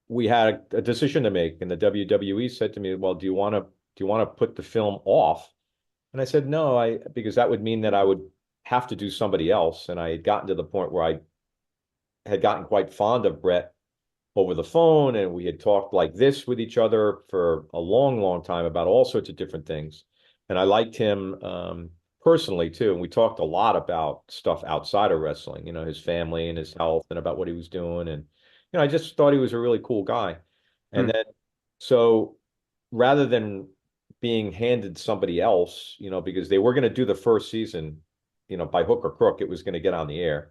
we had a decision to make, and the WWE said to me, "Well, do you want to put the film off?" And I said, "No, I because that would mean that I would have to do somebody else." And I had gotten to the point where I had gotten quite fond of Brett over the phone, and we had talked like this with each other for a long, long time about all sorts of different things. And I liked him personally too. And we talked a lot about stuff outside of wrestling, his family and his health and about what he was doing. And I just thought he was a really cool guy. And Mm. then so rather than being handed somebody else, because they were going to do the first season, by hook or crook, it was going to get on the air.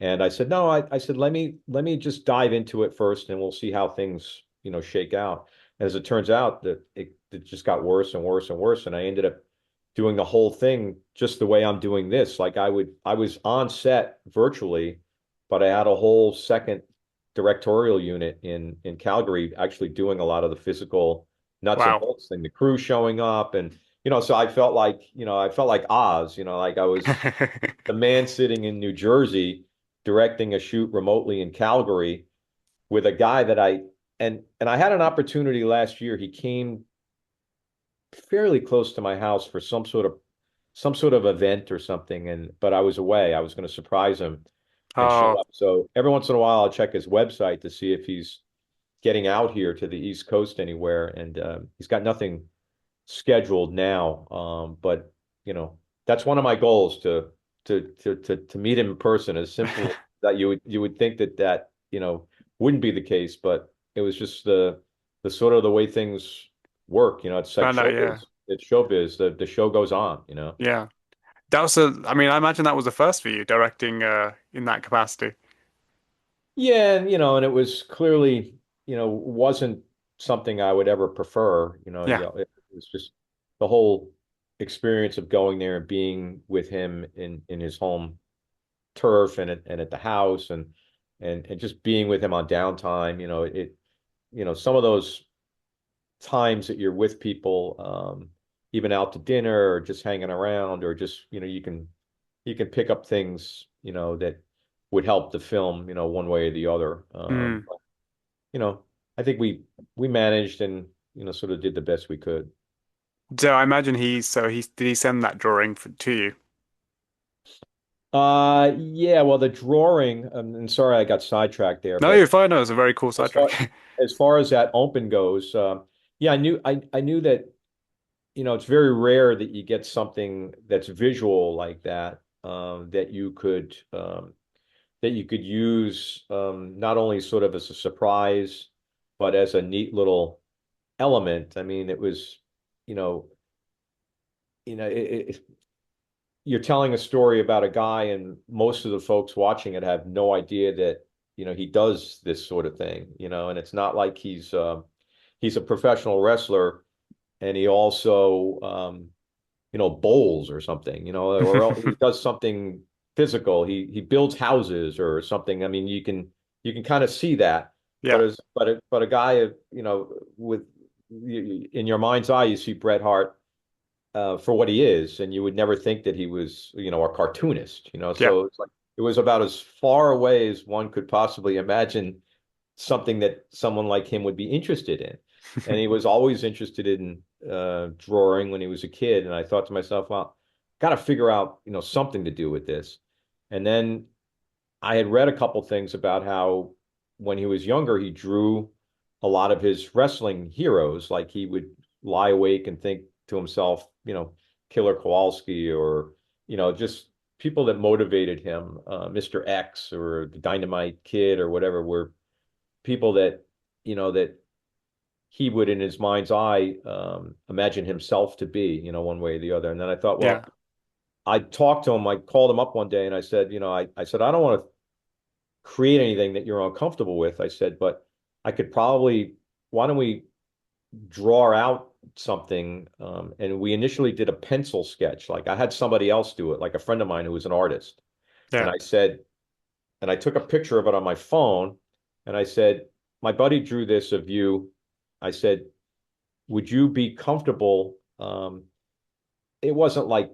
And I said, no, I said, let me just dive into it first, and we'll see how things, shake out. And as it turns out, that it just got worse and worse and worse. And I ended up doing the whole thing just the way I'm doing this. Like I was on set virtually, but I had a whole second directorial unit in Calgary actually doing a lot of the physical nuts and Wow. bolts thing, the crew showing up. And so I felt like Oz, like I was the man sitting in New Jersey directing a shoot remotely in Calgary with a guy that and I had an opportunity last year. He came fairly close to my house for some sort of event or something, and but I was away. I was going to surprise him and show Oh, up. So every once in a while I'll check his website to see if he's getting out here to the East Coast anywhere, and he's got nothing scheduled now. But that's one of my goals to meet him in person. As simple that you would think that wouldn't be the case, but it was just the sort of the way things work. It's like found out. Yeah, showbiz. It's showbiz. The show goes on. yeah. That was a. I mean, I imagine that was the first for you directing in that capacity. Yeah, and it was clearly, wasn't something I would ever prefer. Yeah. It was just the whole experience of going there and being with him in his home turf and at the house and just being with him on downtime. Some of those times that you're with people, even out to dinner or just hanging around or just, you can pick up things, that would help the film, one way or the other. Mm. You know, I think we managed and, sort of did the best we could. So I imagine he. So he did he send that drawing to you? Yeah, well, the drawing, and sorry I got sidetracked there, No, but you're fine. No, it's a very cool as far sidetrack. as far as that open goes, yeah, I knew that, it's very rare that you get something that's visual like that, that you could use, not only sort of as a surprise, but as a neat little element. I mean, it was, you know, you're telling a story about a guy, and most of the folks watching it have no idea that, he does this sort of thing, and it's not like he's a professional wrestler and he also, bowls or something, or he does something physical. He builds houses or something. I mean, you can kind of see that, but Yeah, a guy, with in your mind's eye, you see Bret Hart, for what he is, and you would never think that he was, a cartoonist, yeah, So it's like it was about as far away as one could possibly imagine something that someone like him would be interested in. And he was always interested in, drawing when he was a kid. And I thought to myself, well, got to figure out, something to do with this. And then I had read a couple things about how when he was younger, he drew a lot of his wrestling heroes. Like he would lie awake and think to himself, Killer Kowalski, or, just people that motivated him, Mr. X or the Dynamite Kid or whatever, were people that he would, in his mind's eye, imagine himself to be, one way or the other. And then I thought, yeah, well, I talked to him. I called him up one day and I said, I said, I don't want to create anything that you're uncomfortable with. I said, but I could probably, why don't we draw out something? And we initially did a pencil sketch. Like I had somebody else do it, like a friend of mine who was an artist. And yeah. I said, and I took a picture of it on my phone, and I said, my buddy drew this of you. I said, would you be comfortable? It wasn't like,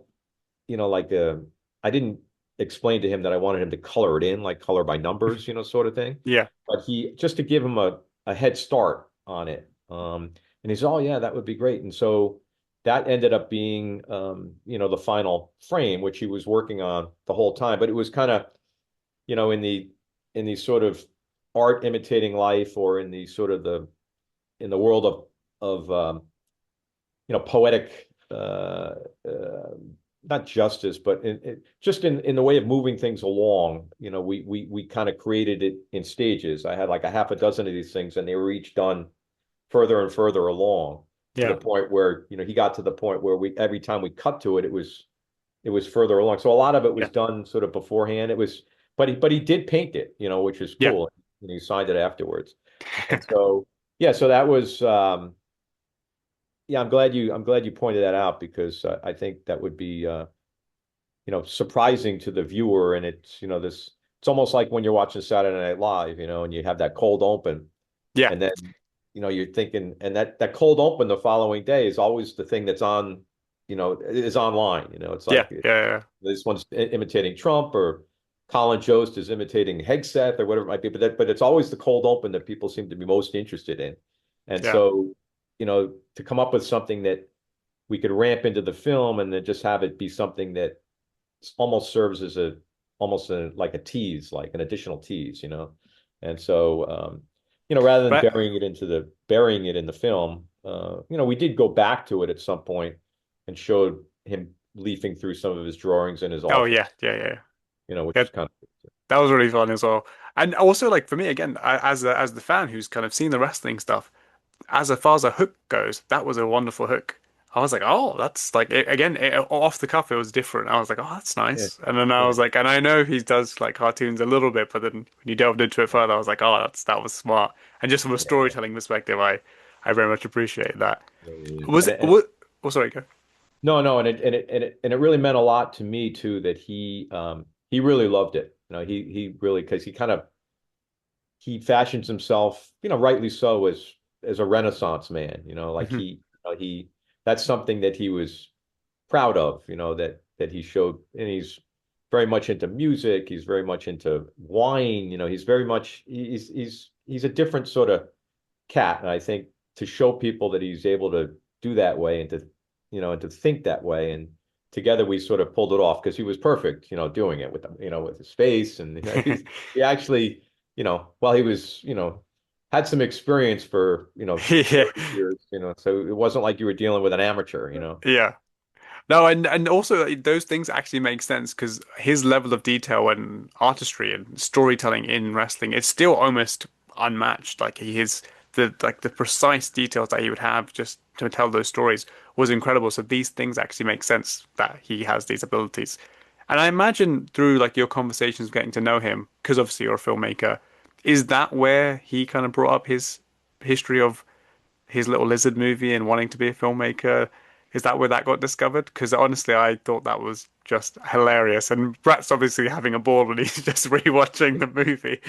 like I didn't explain to him that I wanted him to color it in, like color by numbers, sort of thing. Yeah, But he, just to give him a head start on it. And he said, oh yeah, that would be great. And so that ended up being, the final frame, which he was working on the whole time. But it was kind of, in the sort of art imitating life, or in the sort of in the world of poetic, uh, not justice, but just in the way of moving things along. We kind of created it in stages. I had like a half a dozen of these things, and they were each done further and further along, to the yeah, point where, he got to the point where we every time we cut to it, it was further along. So a lot of it was yeah, done sort of beforehand. But he did paint it, which is yeah. cool. And he signed it afterwards. And so, yeah, so that was, yeah, I'm glad you pointed that out, because I think that would be, surprising to the viewer. And it's almost like when you're watching Saturday Night Live, and you have that cold open, Yeah, and then, you're thinking, and that cold open the following day is always the thing that's on, is online. It's yeah, like yeah, yeah, this one's imitating Trump, or Colin Jost is imitating Hegseth, or whatever it might be. But it's always the cold open that people seem to be most interested in. And yeah, so, to come up with something that we could ramp into the film, and then just have it be something that almost serves as like a tease, like an additional tease. And so, rather than but burying it in the film, we did go back to it at some point and showed him leafing through some of his drawings in his oh office, yeah, yeah, yeah, which yeah. is kind of, That was really fun as well. And also, like for me again, as the fan who's kind of seen the wrestling stuff, as far as a hook goes, that was a wonderful hook. I was like, oh, that's like off the cuff, it was different. I was like, oh, that's yeah, nice. And then I yeah, was like, and I know he does like cartoons a little bit, but then when you delved into it further, I was like, oh, that was smart. And just from a yeah, storytelling perspective, I very much appreciate that. yeah, yeah. Was it? What? Oh, sorry, go. No, no, and it really meant a lot to me too, that he really loved it. He really, because he fashions himself, rightly so, as a Renaissance man. Like Hmm. he that's something that he was proud of. That he showed, and he's very much into music. He's very much into wine. He's very much he's a different sort of cat, and I think to show people that he's able to do that way, and to think that way, and together we sort of pulled it off because he was perfect, doing it with with his face, and he actually, while he was, had some experience for, Yeah, 30 years, so it wasn't like you were dealing with an amateur. yeah. No, and also those things actually make sense because his level of detail and artistry and storytelling in wrestling, it's still almost unmatched. Like he is the precise details that he would have just to tell those stories was incredible. So these things actually make sense that he has these abilities. And I imagine through like your conversations getting to know him, because obviously you're a filmmaker, is that where he kind of brought up his history of his little lizard movie and wanting to be a filmmaker? Is that where that got discovered? Because honestly, I thought that was just hilarious. And Brat's obviously having a ball when he's just rewatching the movie.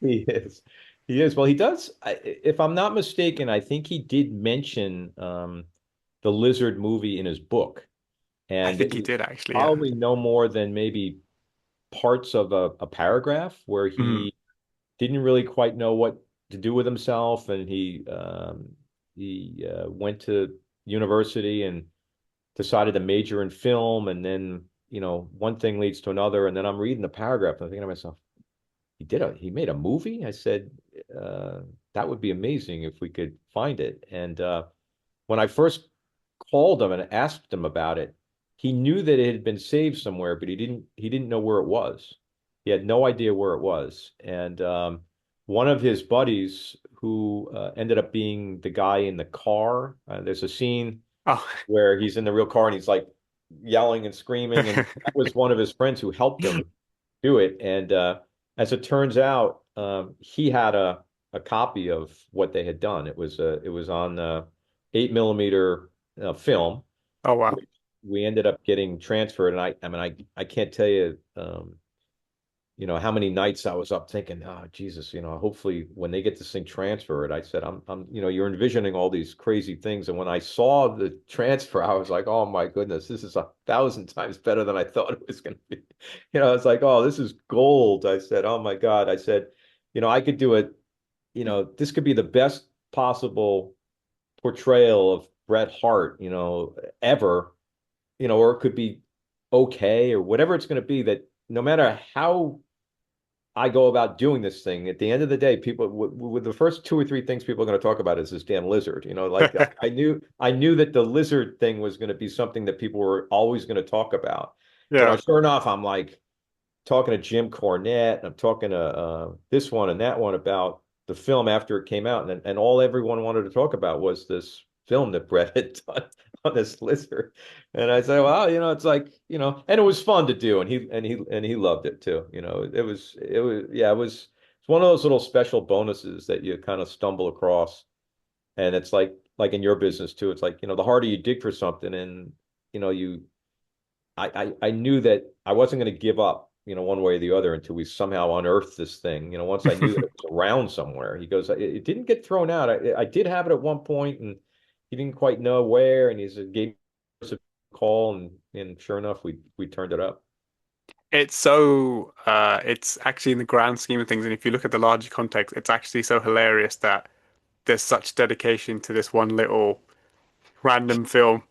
He is. He is. Well, he does. If I'm not mistaken, I think he did mention the Lizard movie in his book, I and think he it's did actually, yeah. probably no more than maybe parts of a paragraph where Mm. he didn't really quite know what to do with himself, and he went to university and decided to major in film, and then one thing leads to another, and then I'm reading the paragraph and I'm thinking to myself, he made a movie? I said, uh, that would be amazing if we could find it. And when I first called him and asked him about it, he knew that it had been saved somewhere, but he didn't know where it was. He had no idea where it was. And one of his buddies who ended up being the guy in the car, there's a scene Oh, where he's in the real car and he's like yelling and screaming, and that was one of his friends who helped him do it. And as it turns out, he had a copy of what they had done. It was on 8 millimeter film, oh wow. which we ended up getting transferred. And I mean, I can't tell you, how many nights I was up thinking, oh Jesus, hopefully when they get this thing transferred. I said, you're envisioning all these crazy things, and when I saw the transfer, I was like, oh my goodness, this is 1,000 times better than I thought it was going to be. It's like, oh, this is gold. I said, oh my God. I said, I could do it. This could be the best possible portrayal of Bret Hart, ever, or it could be okay, or whatever it's going to be. That no matter how I go about doing this thing, at the end of the day, people with the first two or three things people are going to talk about is this damn lizard. Like I knew that the lizard thing was going to be something that people were always going to talk about. Yeah. Sure enough, I'm like talking to Jim Cornette, and I'm talking to this one and that one about the film after it came out, and all everyone wanted to talk about was this film that Brett had done on this lizard. And I said, well, it's like, and it was fun to do, and he loved it too. Yeah, it's one of those little special bonuses that you kind of stumble across. And it's like in your business too. It's like, the harder you dig for something, and you I knew that I wasn't going to give up, one way or the other until we somehow unearthed this thing. Once I knew that it was around somewhere. He goes, it didn't get thrown out. I did have it at one point, and he didn't quite know where, and he said, gave us a call, and sure enough, we turned it up. It's actually in the grand scheme of things, and if you look at the larger context, it's actually so hilarious that there's such dedication to this one little random film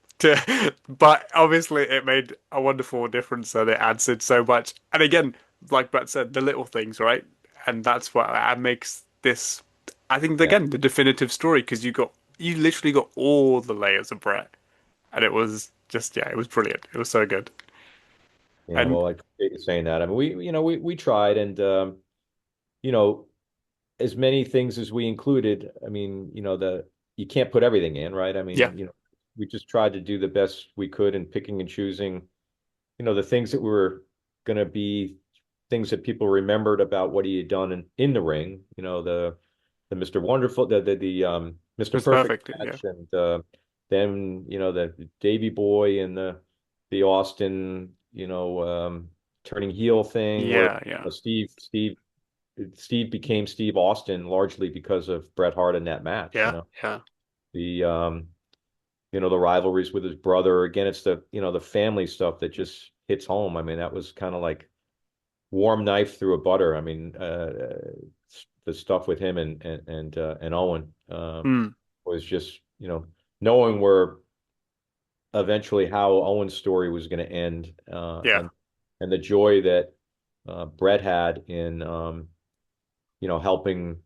but obviously it made a wonderful difference and it answered so much. And again, like Brett said, the little things, right? And that's what makes this, I think, Yeah. again, the definitive story because you literally got all the layers of Brett, and it was just, yeah, it was brilliant. It was so good. Yeah. And Well, I appreciate you saying that. I mean, we tried, and you know, as many things as we included, I mean, you can't put everything in, right? I yeah, mean, we just tried to do the best we could in picking and choosing, the things that were going to be things that people remembered about what he had done in the ring, the Mr. Wonderful, the it Mr. was Perfect perfect. Yeah, match, and then, the Davy Boy and the Austin, turning heel thing where yeah, yeah, Steve became Steve Austin largely because of Bret Hart in that match, yeah, yeah. the the rivalries with his brother. Again, it's the family stuff that just hits home. I mean, that was kind of like warm knife through a butter. I mean, the stuff with him and Owen Hmm. was just, knowing where eventually how Owen's story was going to end, Yeah. and the joy that Bret had in helping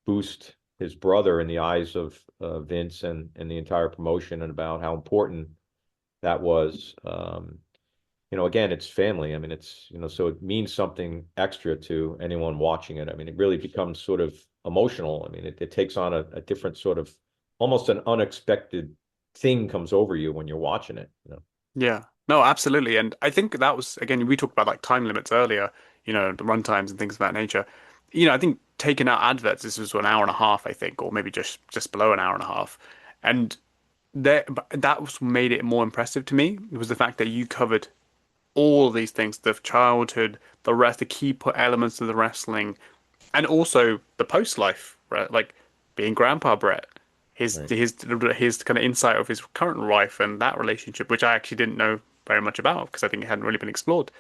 boost his brother in the eyes of Vince and the entire promotion, and about how important that was. Again, it's family. I mean, so it means something extra to anyone watching it. I mean, it really becomes sort of emotional. I mean, it takes on a different sort of, almost an unexpected thing comes over you when you're watching it. Yeah. No, absolutely. And I think that was, again, we talked about like time limits earlier, the run times and things of that nature. I think taking out adverts, this was an hour and a half, I think, or maybe just below an hour and a half. And that was made it more impressive to me. It was the fact that you covered all of these things, the childhood, the key elements of the wrestling, and also the post life, right? Like being Grandpa Brett, his Right. his his kind of insight of his current wife and that relationship, which I actually didn't know very much about because I think it hadn't really been explored.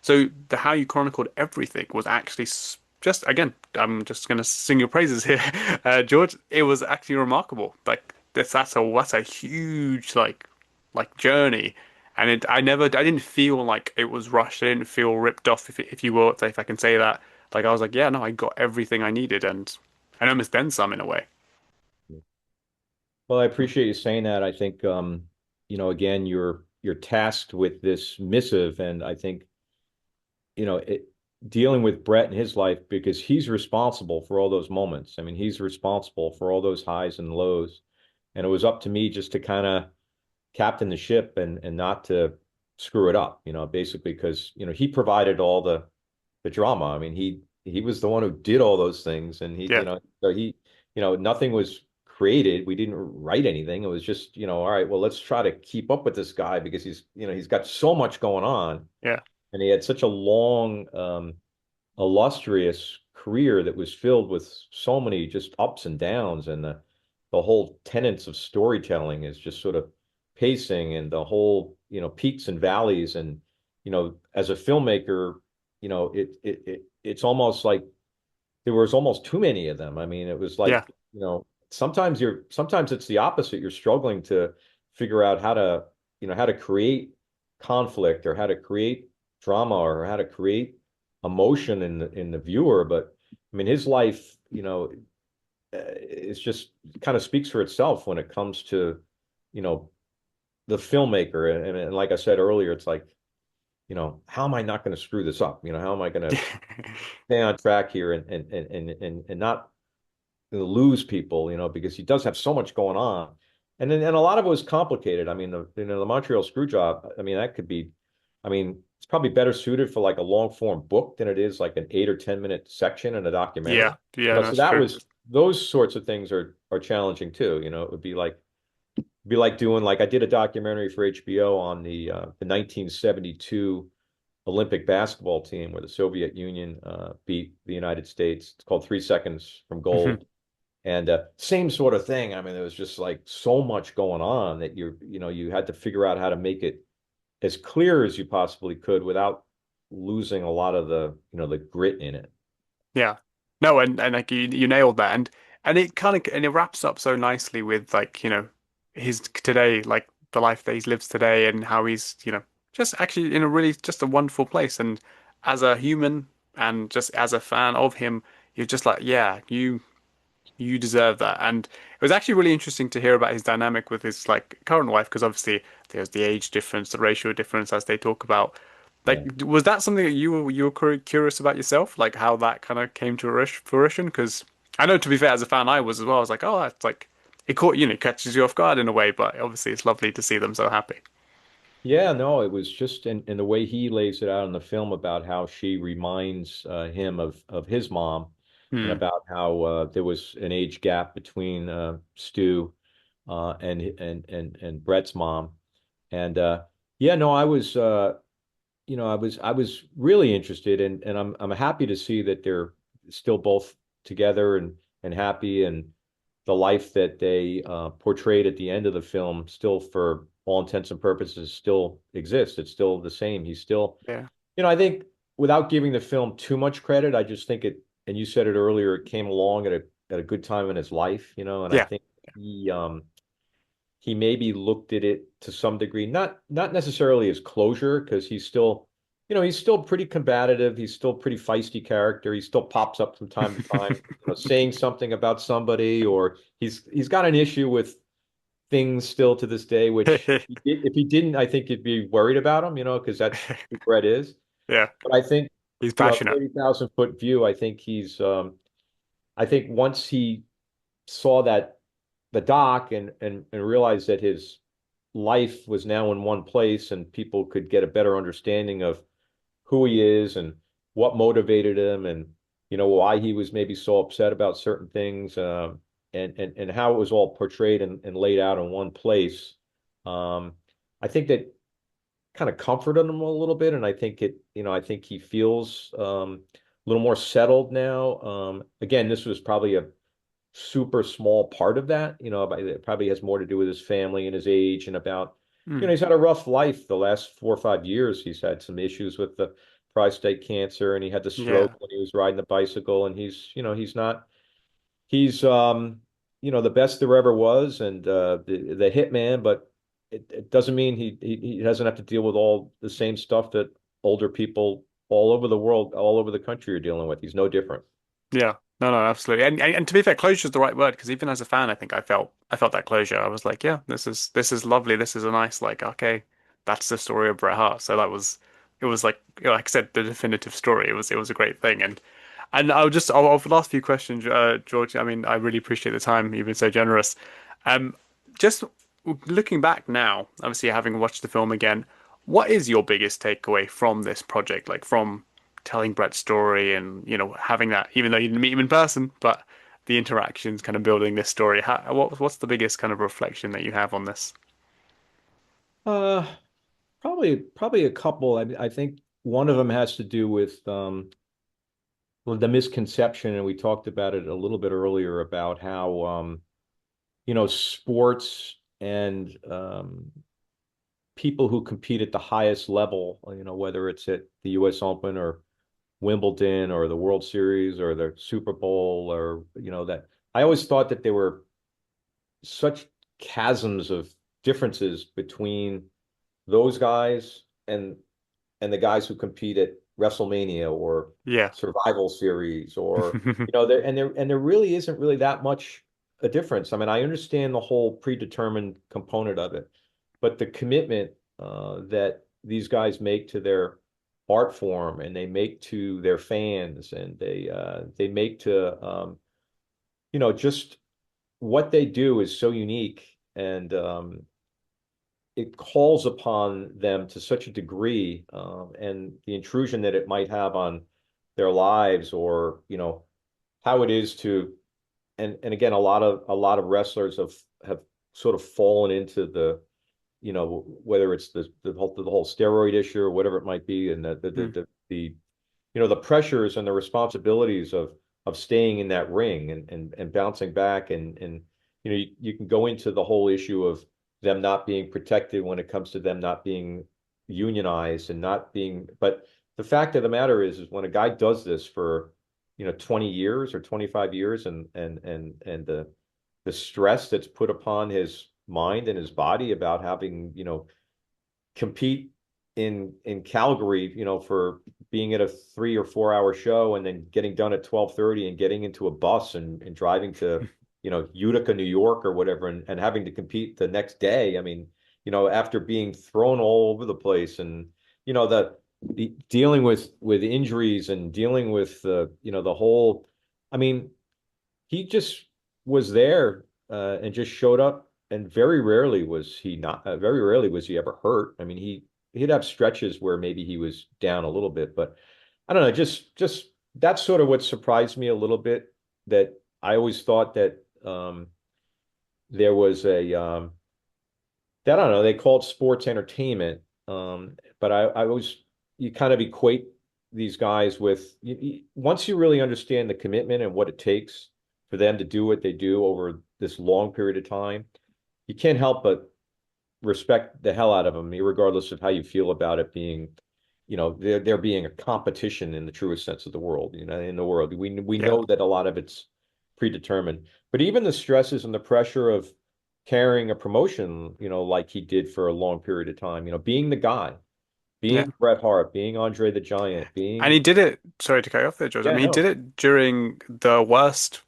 So the how you chronicled everything was actually just again, I'm just going to sing your praises here, George. It was actually remarkable. Like that's a huge like journey, and I didn't feel like it was rushed. I didn't feel ripped off, if you will, if I can say that. Like I was like, yeah, no, I got everything I needed, and almost then some in a way. Well, I appreciate you saying that. I think, again, you're tasked with this missive, and I think, dealing with Brett and his life, because he's responsible for all those moments. I mean, he's responsible for all those highs and lows, and it was up to me just to kind of captain the ship and not to screw it up. Basically, because he provided all the drama. I mean, he was the one who did all those things, and Yeah. so nothing was created. We didn't write anything. It was just, all right, well, let's try to keep up with this guy because he's got so much going on, Yeah. and he had such a long, illustrious career that was filled with so many just ups and downs, and the whole tenets of storytelling is just sort of pacing, and the whole, peaks and valleys, and as a filmmaker, it's almost like there was almost too many of them. I mean, it was Yeah. like, sometimes it's the opposite. You're struggling to figure out how to create conflict, or how to create drama, or how to create emotion in the viewer. But I mean, his life, it's just kind of speaks for itself when it comes to, you know, the filmmaker. And like I said earlier, it's like, how am I not going to screw this up? How am I going to stay on track here and not lose people, because he does have so much going on. And a lot of it was complicated. I mean, the Montreal Screwjob, I mean, that could be, I mean, it's probably better suited for like a long form book than it is like an 8 or 10 minute section in a documentary. Yeah. Yeah. No, So it's true. those sorts of things are challenging too. It would be like doing, like, I did a documentary for HBO on the 1972 Olympic basketball team where the Soviet Union beat the United States. It's called 3 Seconds from Gold. And same sort of thing. I mean, there was just like so much going on that you had to figure out how to make it as clear as you possibly could without losing a lot of the grit in it. Yeah. No, and like you nailed that, and it kind of and it wraps up so nicely with like his today, like the life that he lives today, and how he's just actually in a really just a wonderful place, and as a human and just as a fan of him, you're just like, yeah, you deserve that. And it was actually really interesting to hear about his dynamic with his like current wife, because obviously there's the age difference, the racial difference, as they talk about. Like, Yeah. was that something that you were curious about yourself, like how that kind of came to fruition? Because I know, to be fair, as a fan, I was as well. I was like, oh, that's like it caught catches you off guard in a way, but obviously it's lovely to see them so happy. Yeah, no, it was just in the way he lays it out in the film about how she reminds him of his mom, and Hmm. about how there was an age gap between Stu and Brett's mom. And yeah, no, I was really interested, and I'm happy to see that they're still both together and happy, and the life that they portrayed at the end of the film still, for all intents and purposes, still exists. It's still the same. He's still, Yeah. I think, without giving the film too much credit, I just think it, and you said it earlier, it came along at a good time in his life, and I Yeah. think he he maybe looked at it to some degree, not necessarily as closure, because he's still, he's still pretty combative. He's still pretty feisty character. He still pops up from time to time, saying something about somebody, or he's got an issue with things still to this day, which if he didn't, I think you'd be worried about him, because that's who Brett is. Yeah, But I think, he's passionate. 30,000 foot view, I think I think once he saw that the doc and realized that his life was now in one place and people could get a better understanding of who he is and what motivated him and why he was maybe so upset about certain things, and how it was all portrayed and laid out in one place. I think that kind of comforted him a little bit, and I think he feels a little more settled now. Again, this was probably a super small part of that. It probably has more to do with his family and his age and about, Mm. he's had a rough life the last 4 or 5 years. He's had some issues with the prostate cancer, and he had the stroke Yeah. when he was riding the bicycle, and he's not, he's, the best there ever was, and the hitman, but it doesn't mean he doesn't have to deal with all the same stuff that older people all over the world, all over the country are dealing with. He's no different. Yeah. No, no, absolutely. And to be fair, closure is the right word because even as a fan, I think I felt that closure. I was like, yeah, this is lovely. This is a nice like okay, that's the story of Bret Hart. So it was like like I said, the definitive story. It was a great thing. And I'll for the last few questions, George. I mean, I really appreciate the time. You've been so generous. Um, just looking back now, obviously having watched the film again, what is your biggest takeaway from this project? Like from telling Brett's story and having that, even though you didn't meet him in person, but the interactions, kind of building this story. What's the biggest kind of reflection that you have on this? Uh, probably a couple. I think one of them has to do with well, the misconception, and we talked about it a little bit earlier about how sports and people who compete at the highest level, whether it's at the U.S. Open or Wimbledon or the World Series or the Super Bowl, or that I always thought that there were such chasms of differences between those guys and the guys who compete at WrestleMania or Yeah. Survival Series, or there really isn't really that much a difference. I mean, I understand the whole predetermined component of it, but the commitment that these guys make to their art form, and they make to their fans, and they make to just what they do is so unique, and it calls upon them to such a degree, and the intrusion that it might have on their lives, or how it is to, and again, a lot of wrestlers have sort of fallen into the, whether it's the whole steroid issue or whatever it might be, and Mm. the pressures and the responsibilities of staying in that ring, and bouncing back, and you can go into the whole issue of them not being protected when it comes to them not being unionized and not being, but the fact of the matter is when a guy does this for 20 years or 25 years, and the stress that's put upon his mind and his body about having compete in Calgary, for being at a 3 or 4 hour show, and then getting done at 12:30 and getting into a bus and driving to, Utica, New York or whatever, and having to compete the next day. I mean, after being thrown all over the place, and, the dealing with injuries, and dealing with the whole, I mean, he just was there, and just showed up, and very rarely was he ever hurt. I mean, he'd have stretches where maybe he was down a little bit, but I don't know, just that's sort of what surprised me a little bit, that I always thought that there was a that, I don't know, they call it sports entertainment, but I always, you kind of equate these guys with, once you really understand the commitment and what it takes for them to do what they do over this long period of time, you can't help but respect the hell out of them, regardless of how you feel about it being, there being a competition in the truest sense of the world, in the world. We Yeah. know that a lot of it's predetermined, but even the stresses and the pressure of carrying a promotion, like he did for a long period of time, being the guy, Yeah. being Bret Hart, being Andre the Giant, And being, he did it, sorry to cut you off there, George. I yeah, mean, he did no, it during the worst,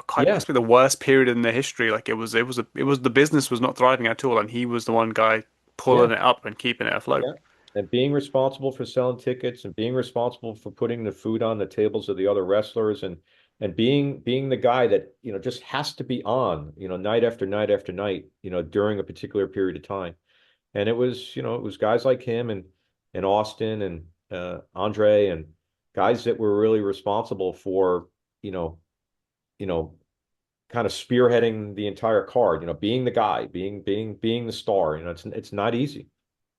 quite yeah, possibly the worst period in the history. Like it was the business was not thriving at all, and he was the one guy yeah, pulling it up and keeping it afloat. yeah. And being responsible for selling tickets and being responsible for putting the food on the tables of the other wrestlers and being the guy that, just has to be on, night after night after night, during a particular period of time. And it was guys like him and Austin and Andre and guys that were really responsible for, you know, you know, kind of spearheading the entire card, being the guy, being the star. It's not easy.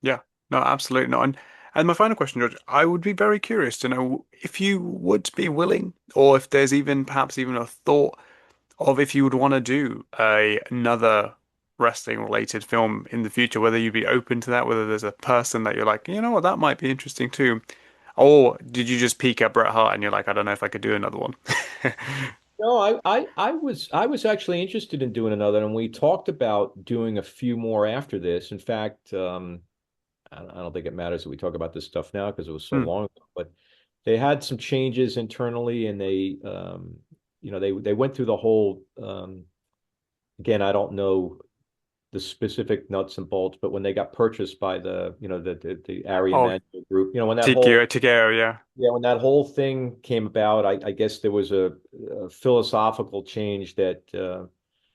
Yeah, no, absolutely not. And my final question, George, I would be very curious to know if you would be willing, or if there's even perhaps even a thought of if you would want to do another wrestling related film in the future, whether you'd be open to that, whether there's a person that you're like, you know what, that might be interesting too. Or did you just peek at Bret Hart and you're like, I don't know if I could do another one? No, I was actually interested in doing another, and we talked about doing a few more after this. In fact, I don't think it matters that we talk about this stuff now because it was so Hmm. long ago, but they had some changes internally and they went through the whole again, I don't know the specific nuts and bolts, but when they got purchased by the Ari Oh, Emanuel group, when that whole TKO, yeah. yeah, when that whole thing came about, I guess there was a philosophical change that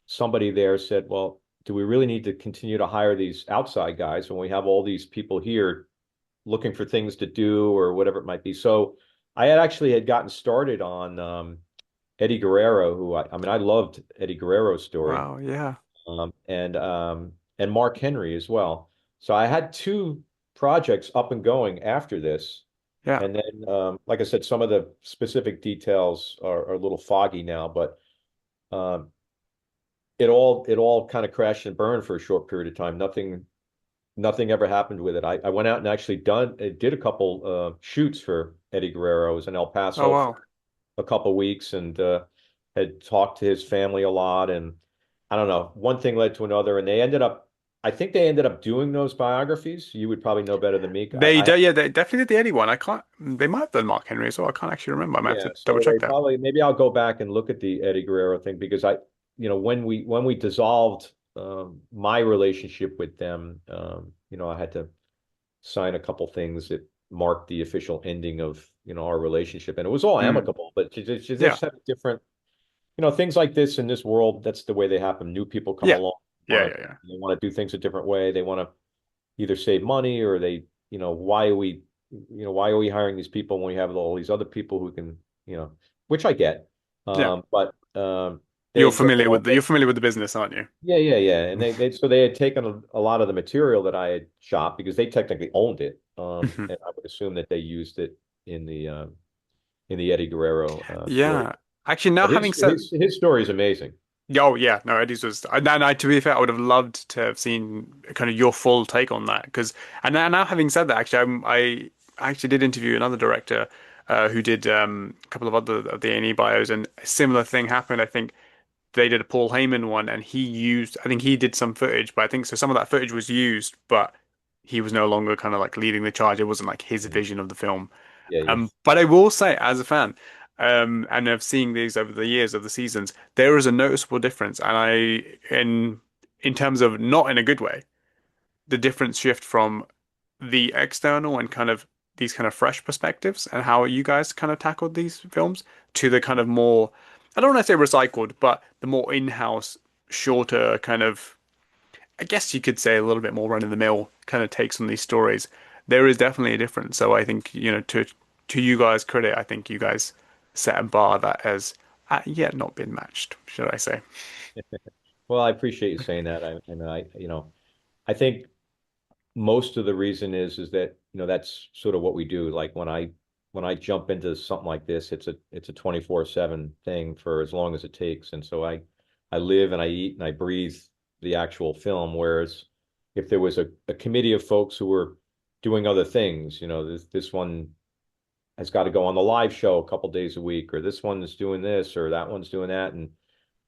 somebody there said, well, do we really need to continue to hire these outside guys when we have all these people here looking for things to do or whatever it might be? So I had gotten started on Eddie Guerrero, who I mean, I loved Eddie Guerrero's story, Wow, yeah. and Mark Henry as well. So I had two projects up and going after this. Yeah. And then, like I said, some of the specific details are a little foggy now, but um, it all kind of crashed and burned for a short period of time. Nothing ever happened with it. I went out and actually did a couple shoots for Eddie Guerrero. I was in El Oh Paso wow. for a couple weeks and had talked to his family a lot. And I don't know, one thing led to another, and I think they ended up doing those biographies. You would probably know better than me. They do, yeah, they definitely did the Eddie one. I can't. They might have done Mark Henry as well. I can't actually remember. I might have Yeah, to double so check they that. probably maybe I'll go back and look at the Eddie Guerrero thing because when we dissolved my relationship with them, I had to sign a couple things that marked the official ending of our relationship, and it was all Mm. amicable, but you Yeah, just have different things like this in this world. That's the way they happen. New people come yeah, along, yeah, want yeah, to yeah, they want to do things a different way. They want to either save money or why are we hiring these people when we have all these other people who can, which I get. yeah. But they had taken You're familiar with the business, aren't you? yeah, yeah, yeah. And they had taken a lot of the material that I had shot because they technically owned it. And I would assume that they used it in the Eddie Guerrero story. Yeah. Actually, now But having his said, his his story is amazing. oh yeah, no, Eddie's was, to be fair, I would have loved to have seen kind of your full take on that because, and now having said that, actually, I actually did interview another director, who did a couple of other of the A&E bios, and a similar thing happened. I think they did a Paul Heyman one, and I think he did some footage, but I think so some of that footage was used, but he was no longer kind of like leading the charge. It wasn't like his Mhm. vision of the film. Yeah, yeah. But I will say, as a fan, and of seeing these over the years of the seasons, there is a noticeable difference, and in terms of not in a good way, the difference shift from the external and kind of these kind of fresh perspectives and how you guys kind of tackled these films to the kind of more, I don't want to say recycled, but the more in-house, shorter kind of, I guess you could say a little bit more run-of-the-mill kind of takes on these stories. There is definitely a difference. So I think, to you guys' credit, I think you guys set a bar that has yet not been matched, should I say. Well, I appreciate you saying that. I think most of the reason is that that's sort of what we do. Like when I jump into something like this, it's a 24/7 thing for as long as it takes. And so I live and I eat and I breathe the actual film. Whereas if there was a committee of folks who were doing other things, this one has got to go on the live show a couple days a week, or this one is doing this, or that one's doing that, and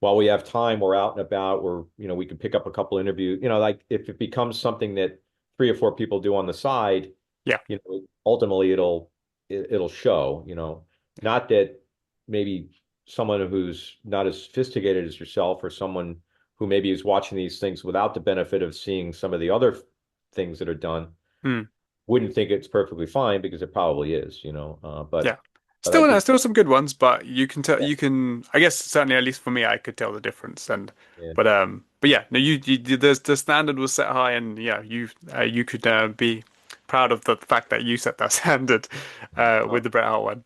while we have time, we're out and about, we can pick up a couple interviews. Like if it becomes something that 3 or 4 people do on the side, Yeah. ultimately it'll show. Not that maybe someone who's not as sophisticated as yourself, or someone who maybe is watching these things without the benefit of seeing some of the other things that are done, Hmm. wouldn't think it's perfectly fine, because it probably is. Yeah. But I Still, no, think, still some good ones, but you can tell, yeah, I guess certainly at least for me, I could tell the difference. yeah. But yeah, no, the standard was set high, and yeah, you could be proud of the fact that you set that standard Uh, with the Bret Hart one.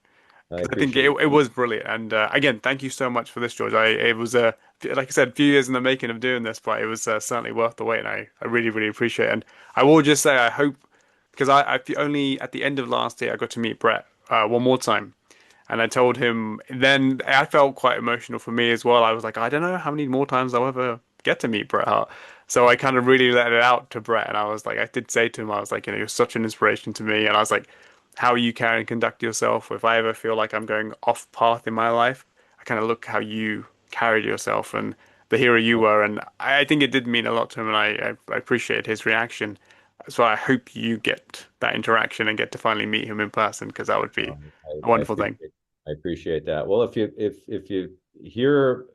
I 'Cause I think appreciate it it. was brilliant. And again, thank you so much for this, George. It was like I said, a few years in the making of doing this, but it was certainly worth the wait, and I really, really appreciate it. And I will just say, I hope, because I only at the end of last year I got to meet Brett one more time. And I told him, then I felt quite emotional for me as well. I was like, I don't know how many more times I'll ever get to meet Bret Hart. So I kind of really let it out to Bret. And I was like, I did say to him, I was like, you're such an inspiration to me. And I was like, how you carry and conduct yourself. If I ever feel like I'm going off path in my life, I kind of look how you carried yourself and the hero you were. And I think it did mean a lot to him. And I appreciate his reaction. So I hope you get that interaction and get to finally meet him in person, because that would be a wonderful thing. I appreciate that. Well, if you hear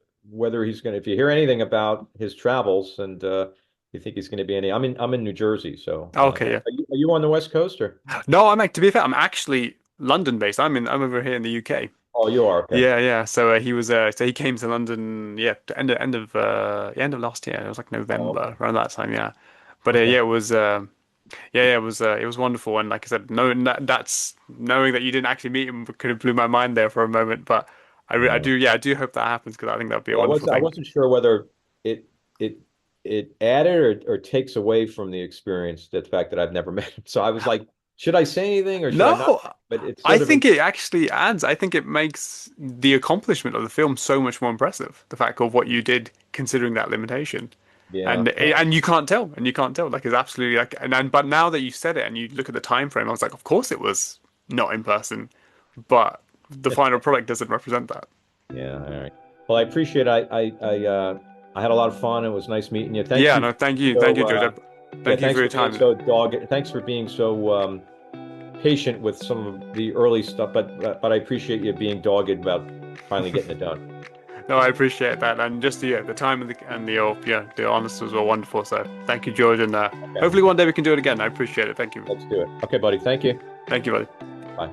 if you hear anything about his travels, and you think he's going to be I'm in New Jersey, so Okay, yeah. are you on the West Coast, or? No, to be fair, I'm actually London based. I'm over here in the UK. Oh, you are, okay. Yeah, yeah. So he came to London, yeah, end of last year. It was like Oh, November okay. around that time, yeah. But Okay. yeah, it was wonderful. And like I said, knowing that you didn't actually meet him kind of blew my mind there for a moment. But Yeah. I do hope that happens, because I think that would be a Yeah, wonderful I thing. wasn't sure whether it it it added or takes away from the experience, the fact that I've never met him. So I was like, should I say anything or should I not? No, But it's I sort of, think it actually adds. I think it makes the accomplishment of the film so much more impressive. The fact of what you did, considering that limitation, yeah. and you can't tell, like it's absolutely like. But now that you said it and you look at the time frame, I was like, of course it was not in person, but the final product doesn't represent that. Yeah, all right. Well, I appreciate it. I had a lot of fun. It was nice meeting you. Yeah, no, thank you, George. Yeah, Thank you for thanks your for being time. so dogged. Thanks for being so patient with some of the early stuff, but I appreciate you being dogged about finally getting it done. No, I appreciate that, and just the time the honesty were wonderful. So thank you, George, and Okay, hopefully one day we can do it again. I appreciate it. Thank you. let's do it. Okay, buddy. Thank you. Thank you, buddy. Bye.